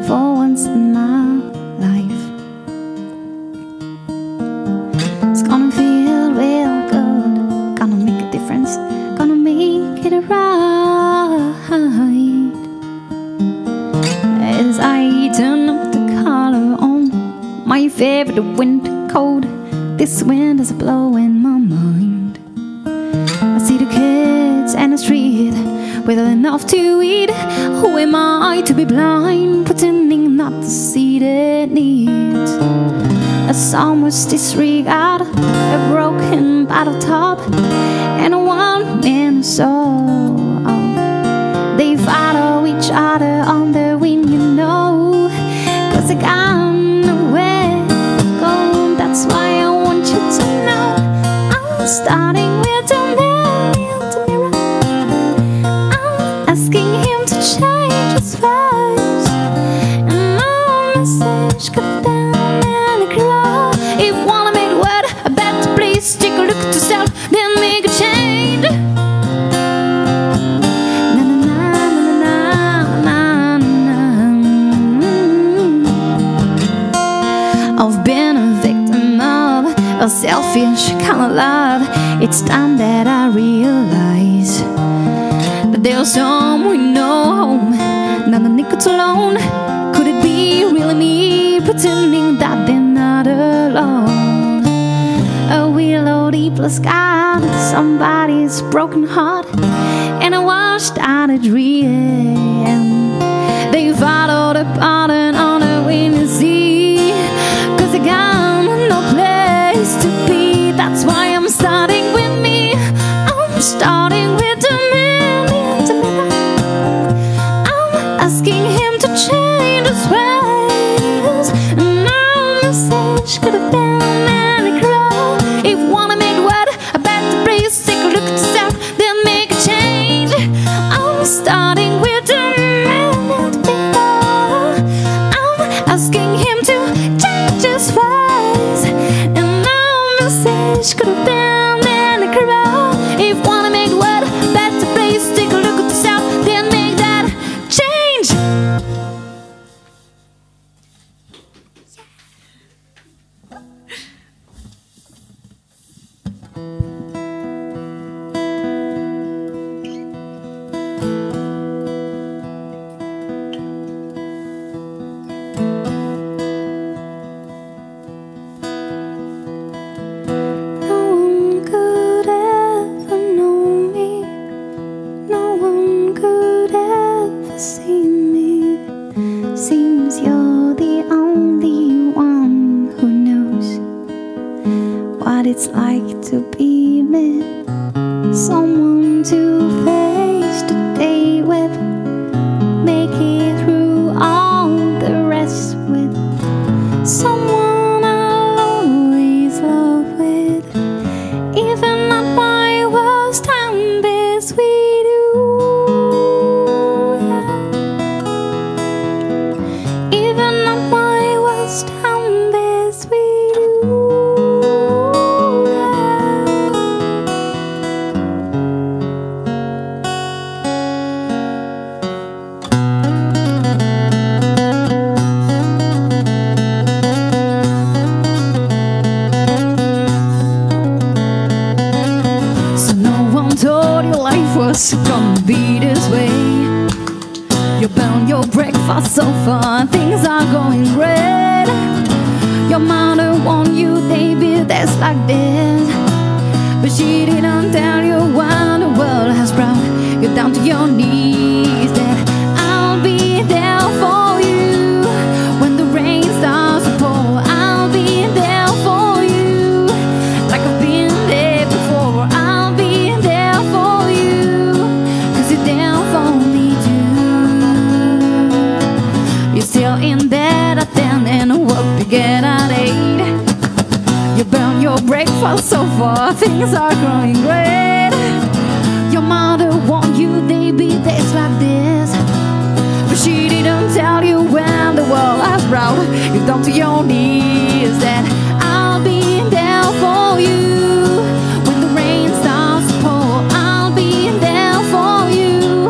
for once in my life. It's gonna feel real good. Gonna make a difference. Gonna make it right. As I turn up the collar on my favorite winter coat, this wind is blowing my mind. I see the kids and the street with enough to eat. Who am I to be blind, pretending not to see their needs? A summer's disregard, a broken bottle top, and a one-man soul. They follow each other on the wind, you know, 'cause they got nowhere to go. That's why I want you to know I'm starting with the man in the mirror. I'm asking him to change his face, and my message got down and cry. If you wanna make it wet, I better please take a look at yourself, then make a change. Na na na na na na na. I've been a victim of a selfish kind of love. It's time that I realize that there's someone no home, not a nickel alone. Could it be really me pretending that they're not alone? A willow leafless sky, somebody's broken heart, and I washed out a dream. They followed the pattern on the windy sea, 'cause they got no place to be. That's why I'm starting with me. I'm starting with the man in the mirror. I'm asking him to change his ways, and our message could have been any crow. If you wanna make it wet, I better please take a look at yourself, then make a change. I'm starting with the man in the mirror. I'm asking him to change his ways, and our message could have been any crow. If you wanna make it wet, better please take a look at yourself, then make that change. No one could ever know me. No one could ever see me. Seems you're the only one who knows what it's like to be me. Someone to face the day with, make it through all the rest with. Someone I'll always love with, even at my worst time best with you. to be this way. You burn your breakfast so far, things are going great. Your mother warned you, baby, that's like this. But she didn't tell you when the world has brought you down to your knees. That I'll be there for you when the rain starts to pour. I'll be there for you like I've been there before. I'll be there for you 'cause you're there for me too. You're still in bed at 10 and work begin at 8. You burn your breakfast so far, things are going great. Your mother warned you, baby, days like this. But she didn't tell you when the world has brought you down to your knees. That I'll be there for you when the rain starts to pour. I'll be there for you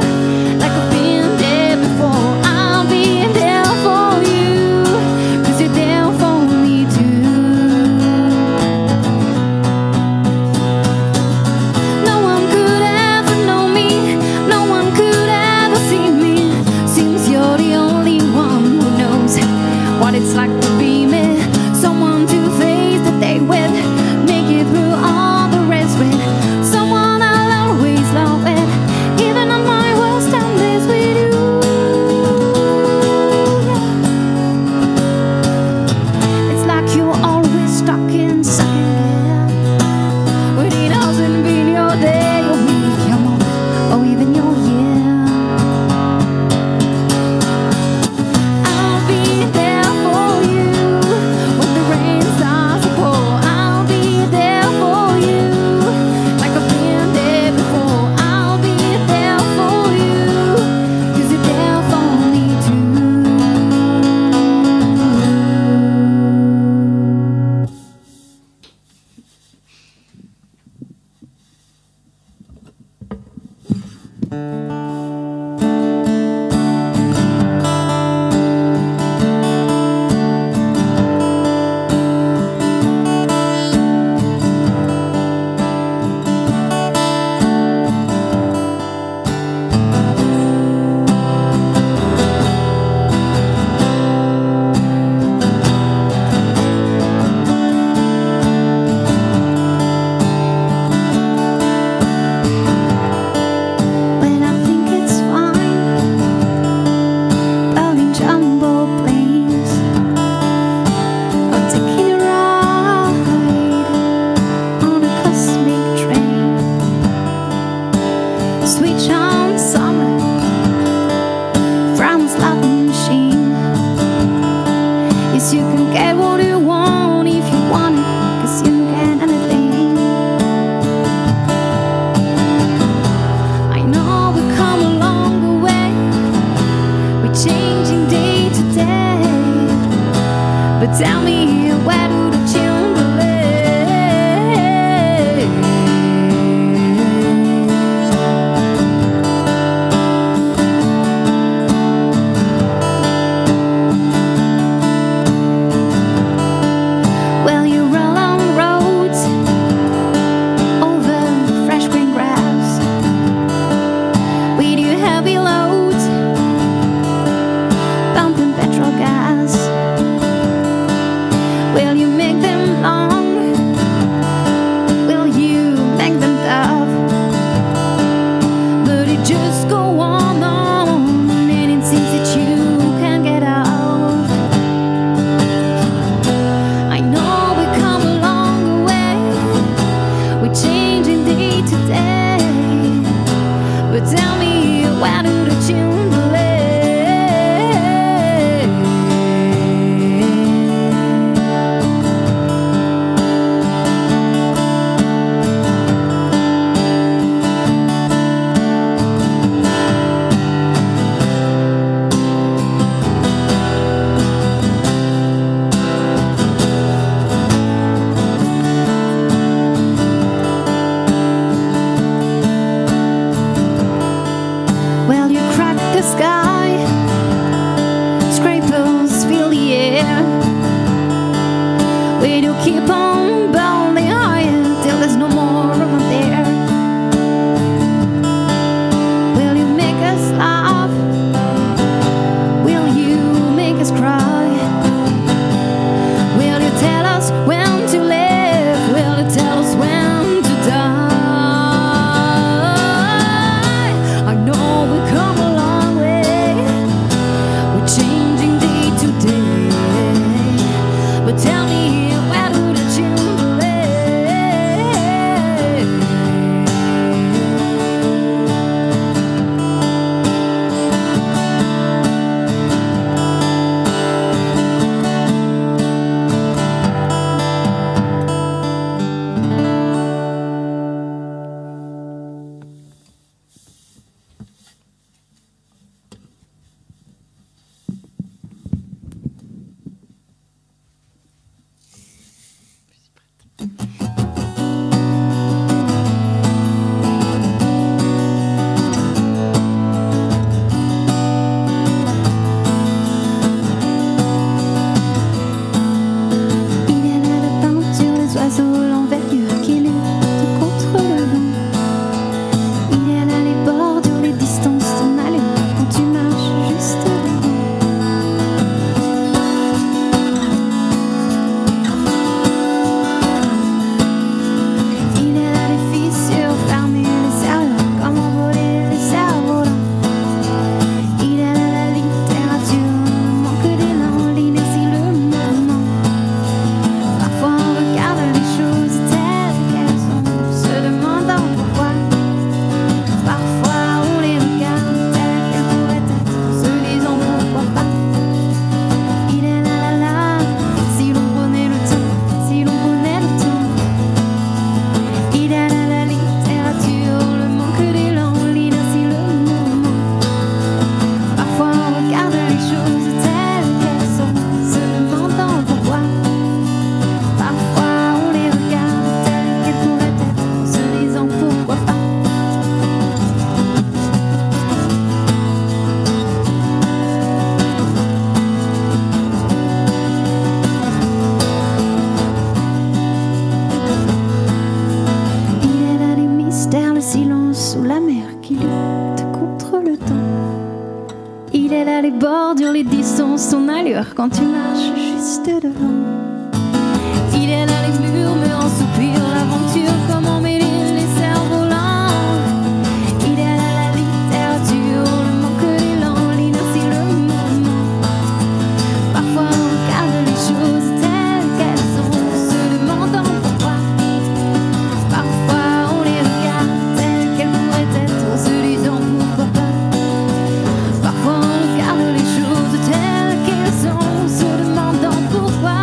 like I've been there before. I'll be there for you 'cause you're there for me too. No one could ever know me, no one could ever see me. Seems you're the only one who knows what it's like to be me. Someone to face the day with, make it through all the rest with. Someone I'll always love with, even on my worst time days with you. It's like you're always stuck in second gear, when it hasn't been your day, your week, your month, or even your year. I'll be there for you when the rain starts to pour. I'll be there for you like I've been there before. I'll be there for you 'cause you're there for me too. When I think it's fine, building jumbo planes, or taking a ride on a cosmic train. Switch on summer from a slot machine. Yes, you can get what you want if you want it, 'cause you can anything. I know we've come a long way, we're changing day to day. But tell me, where do the children live? Well, you roll on roads over fresh green grass with your heavy loads, pumping petrol gas. Will you make them long? Will you make them tough? But it just go on, and it seems that you can't get out. I know we've come a long way, we're changing day to day. But tell me, where do the children live? le temps. Il est là les bordures, les distances, son allure quand tu marches juste devant. Il est là les murmures, soupirs, l'aventure, comment mêler les cerfs-volants. Il est là la littérature, le manque d'élan, l'inertie, le mouvement. Parfois on regarde les choses telles qu'elles sont, se demandant pourquoi. Parfois on les regarde telles qu'elles pourraient être, se disant pourquoi pas. Parfois on regarde les choses telles qu'elles sont, se demandant pourquoi.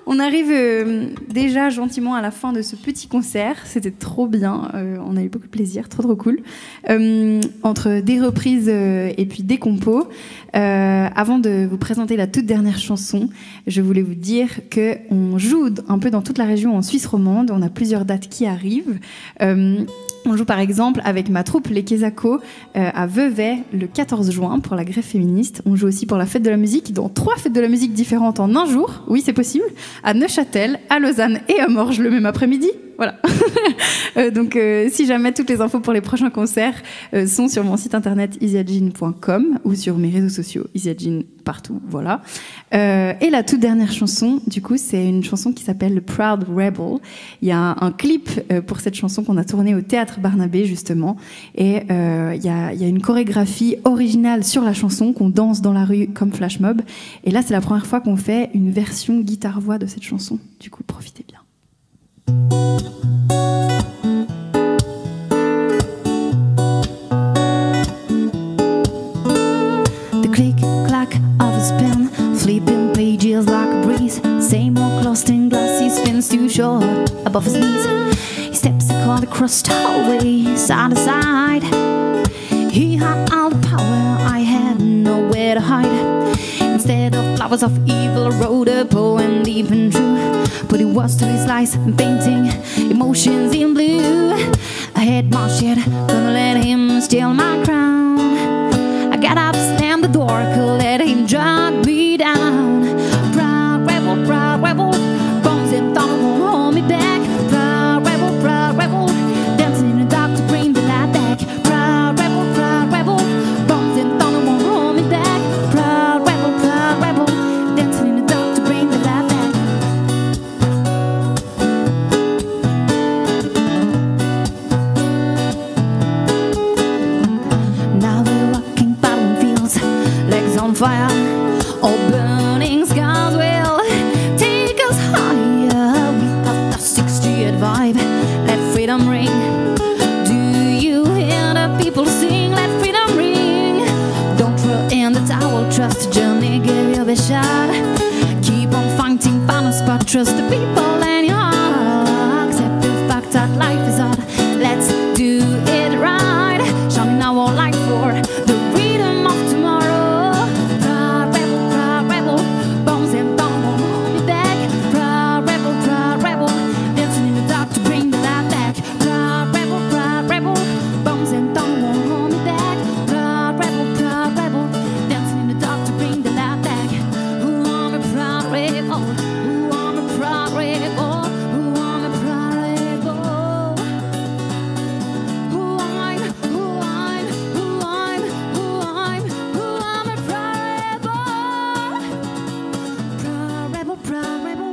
On arrive déjà gentiment à la fin de ce petit concert. C'était trop bien. On a eu beaucoup de plaisir. Trop cool. Entre des reprises et puis des compos. Avant de vous présenter la toute dernière chanson, je voulais vous dire qu'on joue un peu dans toute la région en Suisse romande. On a plusieurs dates qui arrivent. On joue par exemple avec ma troupe Les Quesaco à Vevey le 14 juin pour la grève féministe. On joue aussi pour la fête de la musique dans 3 fêtes de la musique différentes en un jour. Oui, c'est possible. À Neuchâtel, à Lausanne et à Morges le même après-midi. voilà. Donc, si jamais toutes les infos pour les prochains concerts sont sur mon site internet isiadjin.com ou sur mes réseaux sociaux, isiadjin partout, voilà. Et la toute dernière chanson, du coup, c'est une chanson qui s'appelle Proud Rebel. Il y a un clip pour cette chanson qu'on a tourné au Théâtre Barnabé, justement. Et il y a une chorégraphie originale sur la chanson qu'on danse dans la rue comme flash mob. Et là, c'est la première fois qu'on fait une version guitare-voix de cette chanson. Du coup, profitez bien. The click-clack of his pen, flipping pages like a breeze. Same old closed-in glass, he spins too short above his knees. He steps across the hallway, side to side. He had all the power, I had nowhere to hide. Instead of flowers of evil, I wrote a poem deep and true. But it was to his lies and painting emotions in blue. I had my shit, gonna let him steal my crown. I got up, slammed the door, could let him drag me down. Proud rebel, bones and thunder won't hold me back. Proud rebel, dancing in the dark to bring the light back. Proud rebel, bones and thunder won't hold me back. Proud rebel, dancing in the dark to bring the light back. Now we're walking battlefields, legs on fire, all burning skies will take us higher. We have the 60th vibe, let freedom ring. Do you hear the people sing? Let freedom ring. Don't throw in the towel, trust the journey, give your best shot. Keep on fighting, find a spot, trust the people and your heart. Accept the fact that life is hard, let's do it right. Shining our light for the freedom of tomorrow. Proud rebel, bones and thorn won't hold me back. Proud rebel, dancing in the dark to bring the light back. Proud rebel, bones and thorn won't hold me back. Proud rebel, dancing in the dark to bring the light back. Who I'm a proud rebel, who I'm a proud rebel, who I'm a proud rebel. Who I'm a proud rebel.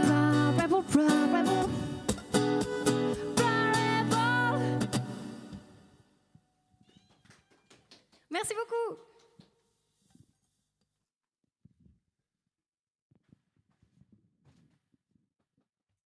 Proud rebel. Proud rebel. Merci beaucoup.